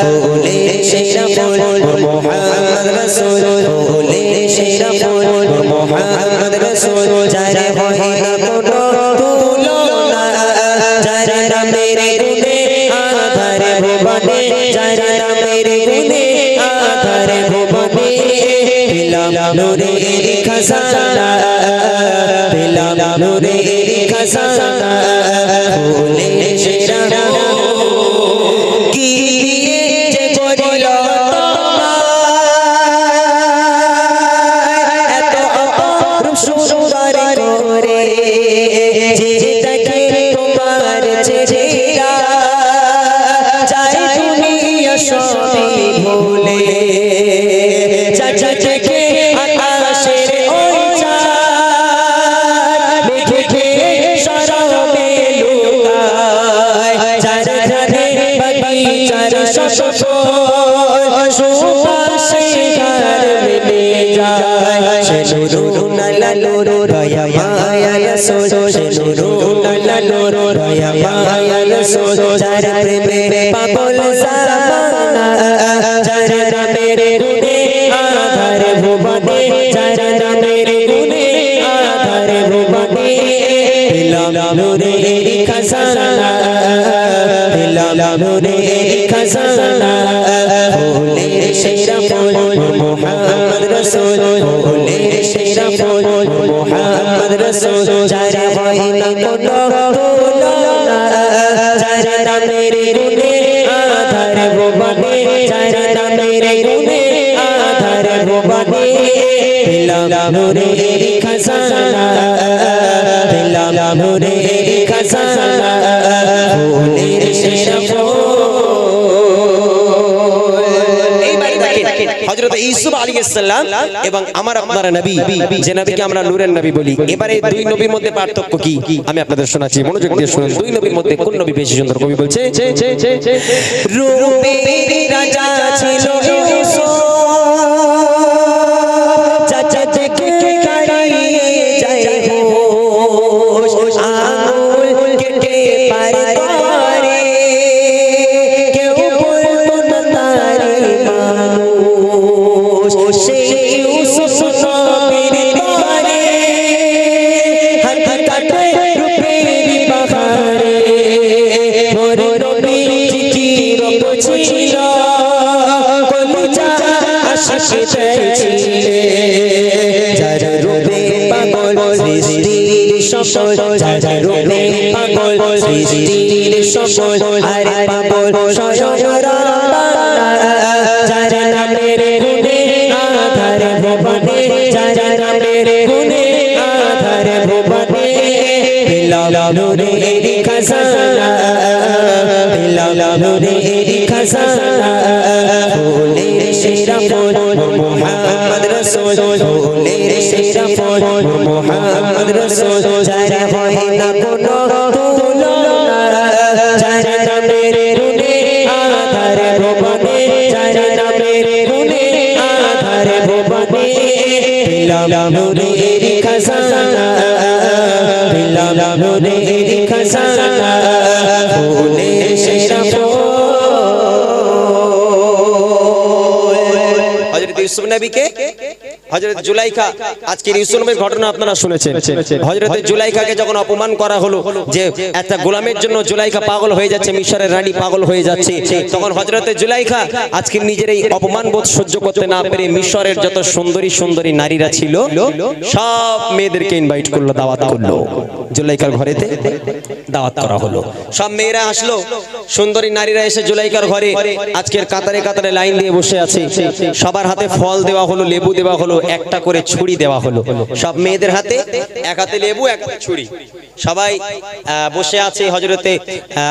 ফুলের সেরা ফুল মোর মুহাম্মদ রাসূল ফুলের সেরা ফুল মোর মুহাম্মদ রাসূল যারা হয় না কোনো তুলনা যারা নামের গুণে আধার ভুবনে যারা নামের গুণে আধার ভুবনে দিলাম নূরের খাজানা দিলাম নূরের খাজানা ফুলের সেরা কি দিয়ে যে করিল এত অপরূপ সুন্দর করে যে দেখে তোমার চেহারা চাই দুনিয়া সবই ভুলে চাচা থেকে আকাশের ওই চাঁদ মেঘে শরবে লুকায় চার ধারে বাগিচার সুবাসে ঘর মিলে যায় সে নুরুন লালুর দয়া মায়া রাসূল সে নুরুন লালুর দয়া মায়া রাসূল যার প্রেমে পাগল জামানা যার নামের গুণে আধার ভুবনে যার নামের গুণে আধার ভুবনে দিলাম নূরের খাজানা দিলাম নূরের খাজানা সেরা ফুল মোহাম্মদ রাসূল যার হয় না কোনো তুলনা যার নামের গুণে আধার ভুবনে যার নামের গুণে আধার ভুবনে পেলাম নূরের খাজানা পেলাম নূরের খাজানা ফুলের সেরা ফুল। হযরত ইউসুফ আলাইহিস সালাম এবং আমার আপনার নবী যে নবীকে আমরা নূরের নবী বলি। এবারে দুই নবীর মধ্যে পার্থক্য কি আমি আপনাদের শোনাচ্ছি, মনোযোগ দিয়ে শুনুন। দুই নবীর মধ্যে কোন নবী বেশি সুন্দর? কবি বলছে রূপের রাজা ছিল ইউসুফ চাচা থেকে কারিয়ে যায় হোশ আঙুল কেটে পার করে কেউ বলতো না তারে মানুষ সেই ইউসুফ নবীর তরে হাত কাটে রূপের বাহারে মোর নবী জিকির ছিল কলিজা আশিক চাইছিলে যার রূপে পাগল সৃষ্টির সকল যার রূপে পাগল সৃষ্টির সকল আরে পাগল স্বয়ং রাব্বানা যার নামের গুণে আধার ভুবনে যার নামের গুণে আধার ভুবনে পেলাম নূরের খাজানা পেলাম নূরের খাজানা ফুলের সেরা ফুল মোহাম্মদ রাসূল ফুলের সেরা ফুল মোহাম্মদ রাসূল যার হয় না কোনো তুলনা যার নামের গুণে আধার ভুবনে যার নামের গুণে আধার ভুবনে পেলাম নূরের খাজানা পেলাম নূরের খাজানা ফুলের সেরা ফুল। হযরত ইউসুফ নবীকে হযরত জুলাইখা আজকের ইউসুফ নবীর ঘটনা আপনারা শুনেছেন। হযরত জুলাইখাকে যখন অপমান করা হলো যে একটা গোলামের জন্য জুলাইখা পাগল হয়ে যাচ্ছে, মিশরের রানী পাগল হয়ে যাচ্ছে, তখন হযরত জুলাইখা আজকে নিজের এই অপমান বোধ সহ্য করতে না পেরে মিশরের যত সুন্দরী সুন্দরী নারীরা ছিল সব মেয়েদেরকে ইনভাইট করলো, দাওয়াত করলো। জুলাইখার ঘরেতে দাওয়াত করা হলো, সব মেয়েরা আসলো, সুন্দরী নারীরা এসে জুলাইখার ঘরে আজকের কাতারে কাতারে লাইন দিয়ে বসে আছে। সবার হাতে ফল দেওয়া হলো, লেবু দেওয়া হলো, একটা করে ছুরি দেওয়া হলো। সব মেয়েদের হাতে এক হাতে লেবু এক হাতে ছুরি, সবাই বসে আছে। হযরতে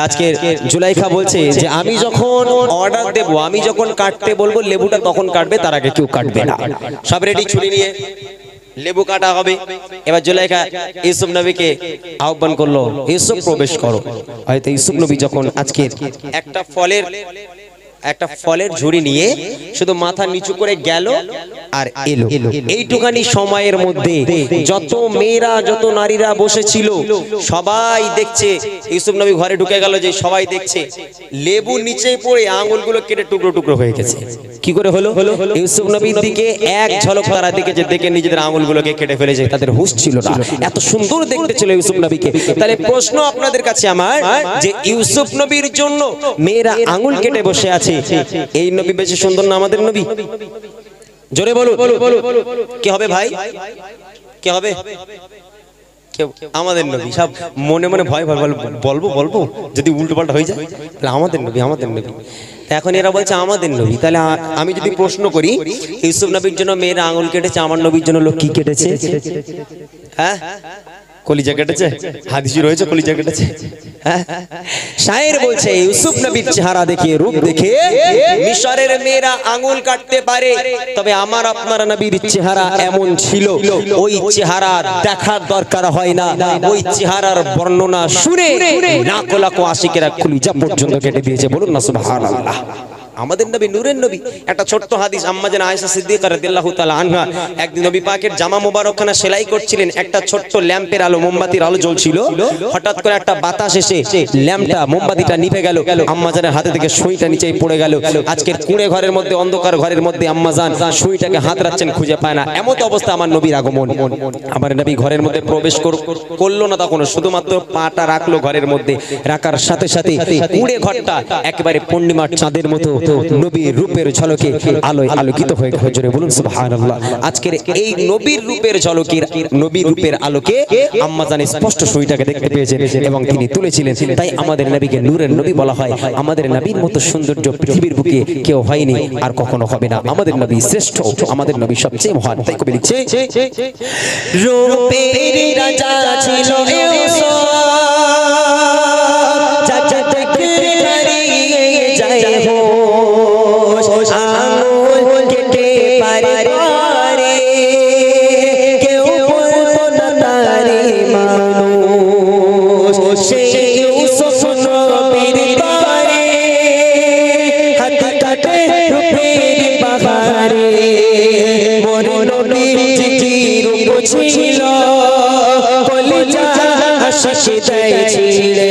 আজকে জুলাইখা বলছে যে আমি যখন অর্ডার দেব, আমি যখন কাটতে বলবো লেবুটা তখন কাটবে, তার আগে কেউ কাটবে না। সব রেডি, ছুরি নিয়ে লেবু কাটা হবে। এবার জুলাইখা ইউসুফ নবীকে আহ্বান করলো, ইউসুফ প্রবেশ করো। হয়তো ইউসুফ নবী যখন আজকে একটা ফলের ঝুড়ি নিয়ে শুধু মাথা নিচু করে গেল আর এলো, এইটুখানি সময়ের মধ্যে যত মেয়েরা যত নারীরা বসেছিল সবাই দেখছে ইউসুফ নবী ঘরে ঢুকে গেল, যে সবাই দেখছে লেবু নিচে পড়ে আঙুলগুলো কেটে টুকরো টুকরো হয়ে গেছে। কি করে হলো? ইউসুফ নবীর দিকে এক ঝলক তারা দেখেছে, দেখে নিজেদের আঙুলগুলোকে কেটে ফেলেছে। তাদের হুঁশ ছিল না, এত সুন্দর দেখতে ছিল ইউসুফ নবীকে। তাহলে প্রশ্ন আপনাদের কাছে আমার, যে ইউসুফ নবীর জন্য মেয়েরা আঙুল কেটে বসে আছে, এই নবী বেশি সুন্দর না আমাদের নবী? জোরে বলুন, কি হবে ভাই? কি হবে? আমাদের নবী। সব মনে মনে ভয় ভয় বলবো যদি উল্টো পাল্টা হয়ে যায়, তাহলে আমাদের নবী আমাদের নবী। এখন এরা বলছে আমাদের নবী, তাহলে আমি যদি প্রশ্ন করি ইউসুফ নবীর জন্য মেয়েরা আঙুল কেটেছে, আমার নবীর জন্য লোক কি কেটেছে? হ্যাঁ, কলিজা কেটেছে। হাদিসে রয়েছে কলিজা কেটেছে। শায়ের বলছে ইউসুফ নবীর চেহারা দেখে, রূপ দেখে মিশরের মেয়েরা আঙুল কাটতে পারে, তবে আমার আপনার নবীর চেহারা এমন ছিল, ওই চেহারা দেখার দরকার হয় না, ওই চেহারার বর্ণনা শুনে লাখো লাখো আশিকেরা কলিজা পর্যন্ত কেটে দিয়েছে। বলুন না সুবহানাল্লাহ। আমাদের নবী নূরের নবী। একটা ছোট্ট হাদিস, আম্মা জান আয়েশা সিদ্দিকা রাদিয়াল্লাহু তাআলা আনহা একদিন নবী পাকের জামা মোবারকখানা সেলাই করছিলেন, একটা ছোট্ট ল্যাম্পের আলো, মোমবাতির আলো জ্বলছিল। হঠাৎ করে একটা বাতাস এসে ল্যাম্পটা, মোমবাতিটা নিভে গেল, আম্মা জানের হাতে থেকে সুইটা নিচেই পড়ে গেল। আজকের কুঁড়ে ঘরের মধ্যে, অন্ধকার ঘরের মধ্যে আম্মা জান সুইটাকে হাত রাখছেন, খুঁজে পায় না। এমন অবস্থা আমার নবীর আগমন। আমার নবী ঘরের মধ্যে প্রবেশ করলো না তখন, শুধুমাত্র পাটা রাখলো ঘরের মধ্যে, রাখার সাথে সাথে কুঁড়ে ঘরটা একেবারে পূর্ণিমার চাঁদের মতো মতো নবীর রূপের ঝলকে আলোয় আলোকিত হয়ে গেল। জোরে বলুন সুবহানাল্লাহ। আজকের এই নবীর রূপের ঝলকের নবীর রূপের আলোকে আম্মা জান স্পষ্ট ছবিটাকে দেখতে পেয়েছেন এবং তিনি তুলেছিলেন। তাই আমাদের নবীকে নূরের নবী বলা হয়। আমাদের নবীর মতো সৌন্দর্য পৃথিবীর বুকে কেউ হয়নি, আর কখনো হবে না। আমাদের নবী শ্রেষ্ঠ, আমাদের নবী সবচেয়ে মহান। তাই কবি লিখছে, রূপের রাজা ছিল ইউসুফ, চাচা থেকে হারিয়ে যায় হোশ, আঙুল কেটে পারে পারে কেউ বলতো না তারে মানুষ। সেই ইউসুফ নবীর তরে হাত কাটে রূপের বাহারে, মোর নবীর জিকির ছিল কলিজা আশিক দেয় ছিড়ে,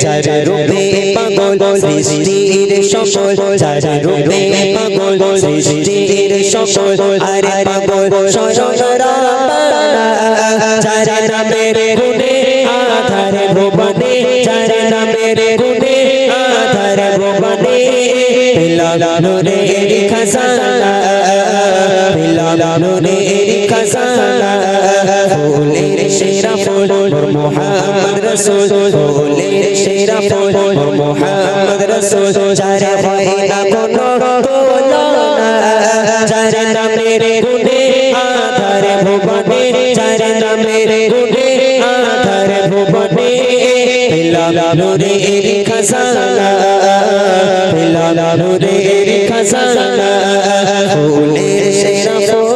যার রূপে পাগল সৃষ্টির সকল, যার রূপে পাগল সৃষ্টির সকল, আরে পাগল স্বয়ং রাব্বানা, যার নামের গুণে আধার ভুবনে, যার নামের গুণে আধার ভুবনে, পেলাম নূরের খাজানা, পেলাম নূরের খাজানা, ফুলের সেরা ফুল মুহাম্মদ রাসূল, ফুলের সেরা ফুল মুহাম্মদ রাসূল, যার হয় না কোনো তুলনা, যার নামের গুণে আধার ভুবনে, যার নামের গুণে আধার ভুবনে, পেলাম নূরের খাজানা, পেলাম নূরের খাজানা, ফুলের সেরা ফুল।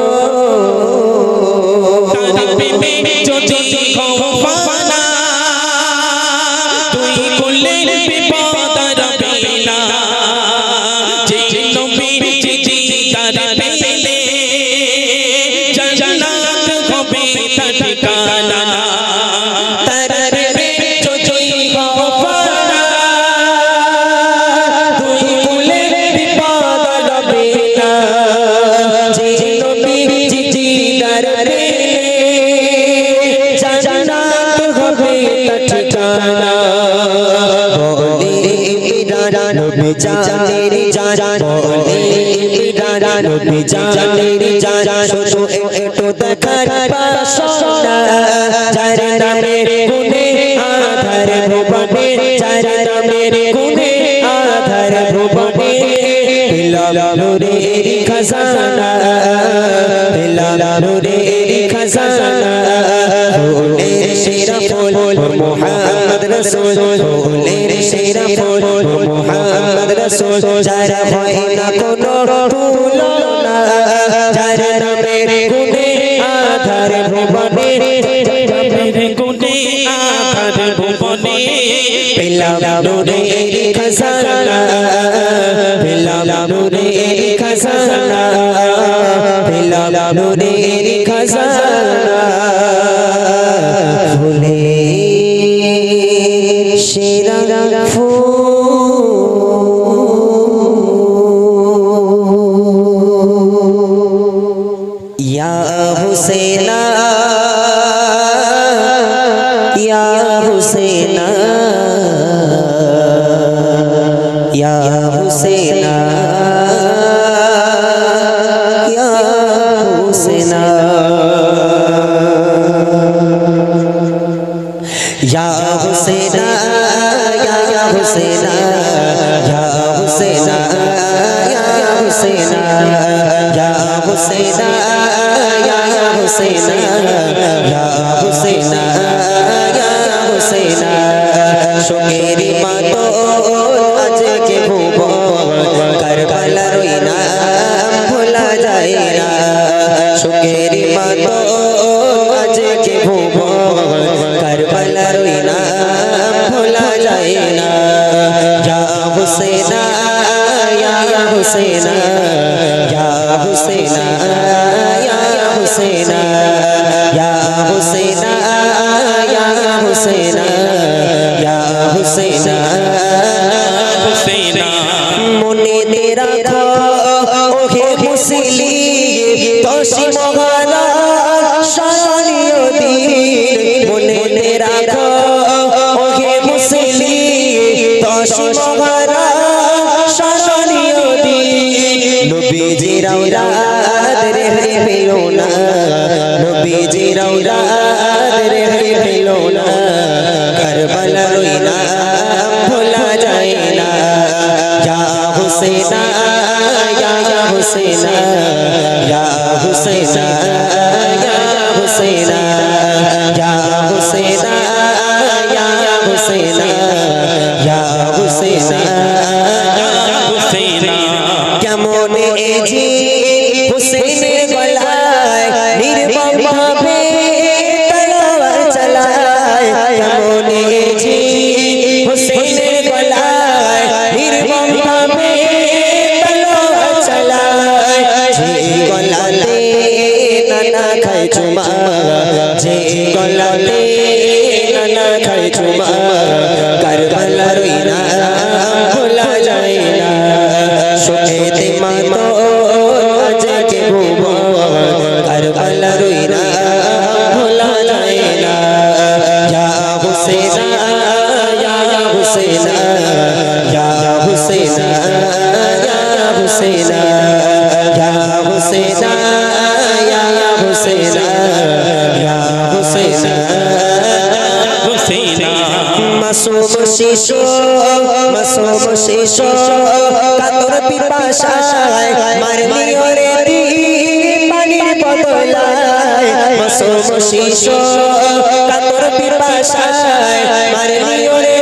একটু দেখার বাসনা, যার নামের গুণে আধার ভুবনে, যার নামের গুণে আধার ভুবনে, পেলাম নূরের খাজানা, পেলাম নূরের খাজানা, ফুলের সেরা ফুল মুহাম্মদ রাসূল, ফুলের সেরা ফুল মুহাম্মদ রাসূল, যার হয় না কোনো তুলনা, যার নামের গুণে আধার ভুবনে, নামের গুণে আধার ভুবনে, পেলাম নূরের খাজানা, পেলাম নূরের খাজানা, পেলাম নূরের খাজানা, ফুলের সেরা ফুল। ইয়া হুসেনা, ইয়া হুসেনা, ইয়া হুসেনা, ইয়া হুসেনা, ইয়া হুসেনা, ইয়া হুসেনা, ইয়া হুসেনা, ইয়া হুসেনা, ইয়া হুসেনা, ইয়া হুসেনা, ইয়া হুসেনা, ইয়া হুসেনা, শোকের মাতো আজকে ভুবন, কারবালার ওই নাম ভোলা যায় না, শোকের মাতো আজকে ভুবন, কারবালার ওই নাম ভোলা যায় না, ইয়া হুসেনা, ইয়া হুসেনা, ইয়া হুসেনা, ইয়া হুসেনা, ইয়া হুসেনা, ইয়া হুসেনা, ইয়া হুসেনা, হুসেনা, মনে তেরা খো ওহে মুসলিম তোষি মহারা শানিও দিন, মনে তেরা খো ওহে মুসলিম তোষি মহারা শানিও औलाद रहे पेलो ना नबीजी औलाद रहे पेलो ना करबला रोई ना भूला जाए ना या हुसैना या हुसैना या हुसैना या हुसैना या हुसैना या हुसैना या हुसैना কেমন এজি হুসেনের গলায় নির্মম ভাবে তলোয়ার চালায় কেমন এজি হুসেনের গলায় নির্মম ভাবে তলোয়ার চালায় যে গলাতে নানা খায় চুমা যে গলাতে নানা খায় চুমা কারবালার ওই নাম ভোলা যায় না শোকেতে মাতো আজকে ভুবন কারবালার ওই নাম ভোলা যায় না ইয়া হুসেনা ইয়া হুসেনা ইয়া হুসেনা ইয়া হুসেনা ইয়া হুসেনা ইয়া হুসেনা ইয়া হুসেনা মাসুম শিশু কাতর পিপাসায় মারলি ওরে পানির বদলায় মাসুম শিশু কাতর পিপাসায় মারলি ওরে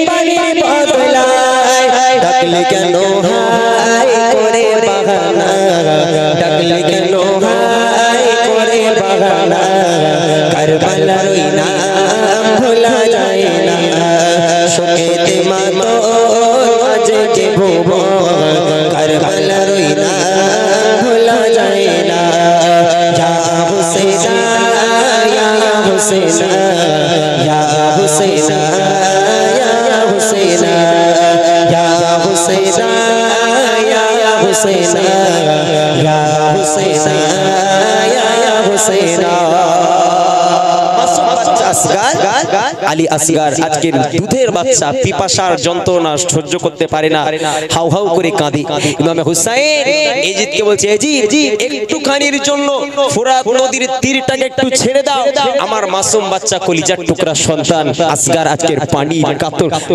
পানির বদলায় ডাকলে কেন হাই করে বাহানা ডাকলে কেন হাই করে বাহানা কারবালার ওই নাম ভোলা যায় না শোকেতে মাতো আজকে ভুবন কারবালার ওই নাম ভোলা যায় না ইয়া হুসেনা ইয়া হুসেনা ইয়া হুসেনা ইয়া হুসেনা ইয়া হুসেনা ইয়া হুসেনা ইয়া হুসেনা ইয়া হুসেনা আলী আসগার আজকের দুধের বাচ্চা পিপাসার যন্ত্রণা সহ্য করতে পারে না হাউ হাউ করে কাঁদে ইমামে হুসাইন এজিদকে বলছে এজিদ একটুখানির জন্য ফোরাত নদীর তীরটাকে একটু ছেড়ে দাও আমার মাসুম বাচ্চা কলিজার টুকরা সন্তান আসগার আজকের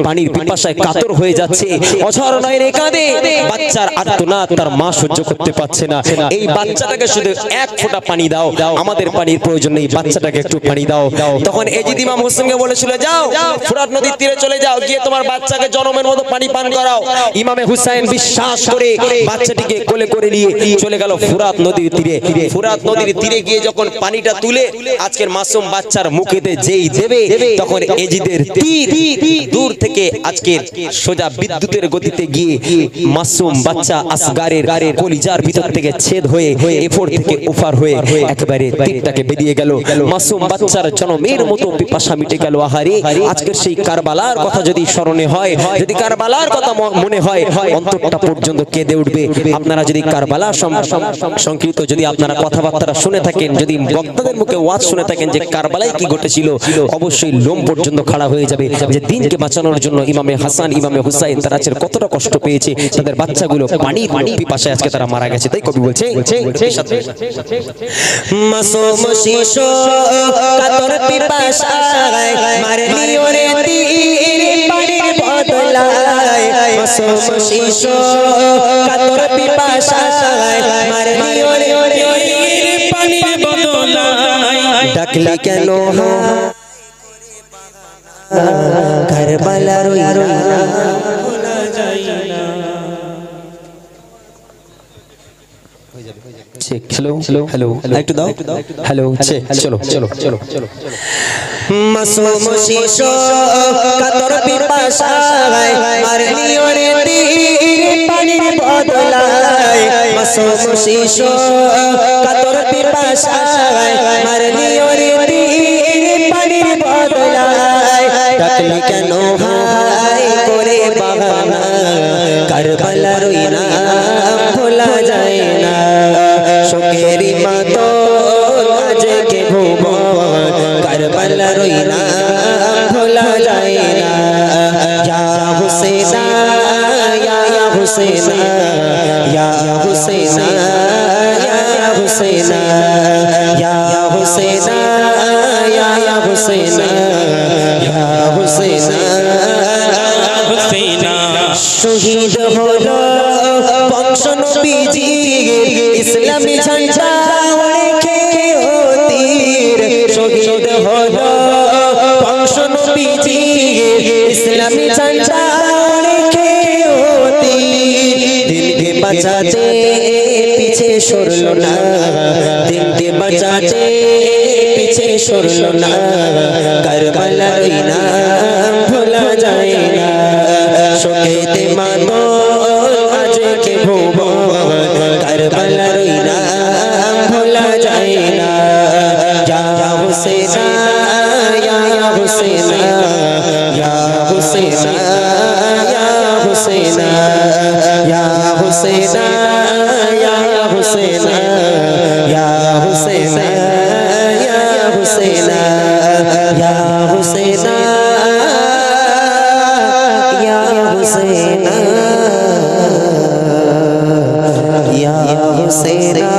পানির পিপাসায় কাতর হয়ে যাচ্ছে অঝর নয়নে কাঁদে বাচ্চার আর্তনাদ তার মা সহ্য করতে পারছে না এই বাচ্চাটাকে শুধু এক ফোঁটা পানি দাও আমাদের পানির প্রয়োজন নেই বাচ্চাটাকে একটু পানি দাও তখন এজিদ ইমাম হুসেনকে বলেছিল যাও ফোরাত নদীর তীরে চলে যাও গিয়ে তোমার বাচ্চাকে জনমের মতো পানি পান করাও ইমামে হুসাইন বিশ্বাস করে বাচ্চাটিকে কোলে করে নিয়ে চলে গেল ফোরাত নদীর তীরে ফোরাত নদীর তীরে গিয়ে যখন পানিটা তুলে আজকের মাসুম বাচ্চার মুখেতে যেই দেবে তখন এজিদের তীর দূর থেকে আজকের সোজা বিদ্যুতের গতিতে গিয়ে মাসুম বাচ্চা আসগারের কলিজার ভিতর থেকে ছেদ হয়ে এফোর থেকে ওফার হয়ে একেবারে তীরটাকে বেরিয়ে গেল মাসুম বাচ্চার জনমের মতো পিপাসা মিটে গেল আহারে আজকের সেই কারবালার কথা যদি স্মরণে হয় যদি কারবালার কথা মনে হয় অন্তরটা পর্যন্ত কেঁদে উঠবে আপনারা যদি কারবালা সংকৃত যদি আপনারা কথাবার্তা শুনে থাকেন যদি বক্তাদের মুখে ওয়াজ শুনে থাকেন যে কারবালায় কি ঘটেছিল অবশ্যই লোম পর্যন্ত খাড়া হয়ে যাবে যে দিনকে বাঁচানোর জন্য ইমামে হাসান ইমামে হুসাইন তারা আজকের কতটা কষ্ট পেয়েছে তাদের বাচ্চাগুলো পানির পিপাসায় আজকে তারা মারা গেছে তাই কবি বলছে মাসুম শিশু কাতর পিপাসায় মারলি ওরে পানির বদলায় মাসুম শিশু কাতর পিপাসায় মারলি ওরে পানির বদলায় ডাকলি কেন কারবালার ওই নাম ভোলা যায় না हेलो हेलो हेलो একটু দাও हेलो चलो चलो चलो चलो মাসুম শিশু কাতর পিপাসায় মারলি ওরে পানির বদলায় মাসুম শিশু কাতর পিপাসায় মারলি ওরে পানির বদলায় ডাকলি কেন হাই করে বাহানা কারবালার ওই নাম ভোলা যায় না শোকেরি মাতো আজকে ভুবন কারবালার ওই নাম ভোলা যায় না ইয়া হুসেনা ইয়া हुसैना या हुसैना या हुसैना या हुसैना या हुसैना या हुसैना हुसैना शहीद হলো বংশ নবীজি ইসলামী ঝান্ডা রেখে তীর শহীদ হলো বংশ নবীজি ইসলামী ঝান্ডা রেখে তীর দিনকে বাঁচাতে পিছে সরলো না দিনকে বাঁচাতে পিছে সরলো না কারবালার নাম ভোলা যায় না শোকেতে মাতল আজকে ভুবন কারবালার নাম ভোলা যায় না ইয়া হুসেনা ইয়া হুসেনা ইয়া হুসেনা ইয়া হুসেনা ইয়া হুসেনা ইয়া হুসেনা ইয়া হুসেনা ইয়া হুসেনা ইয়া হুসেনা ইয়া হুসেনা ইয়া হুসেনা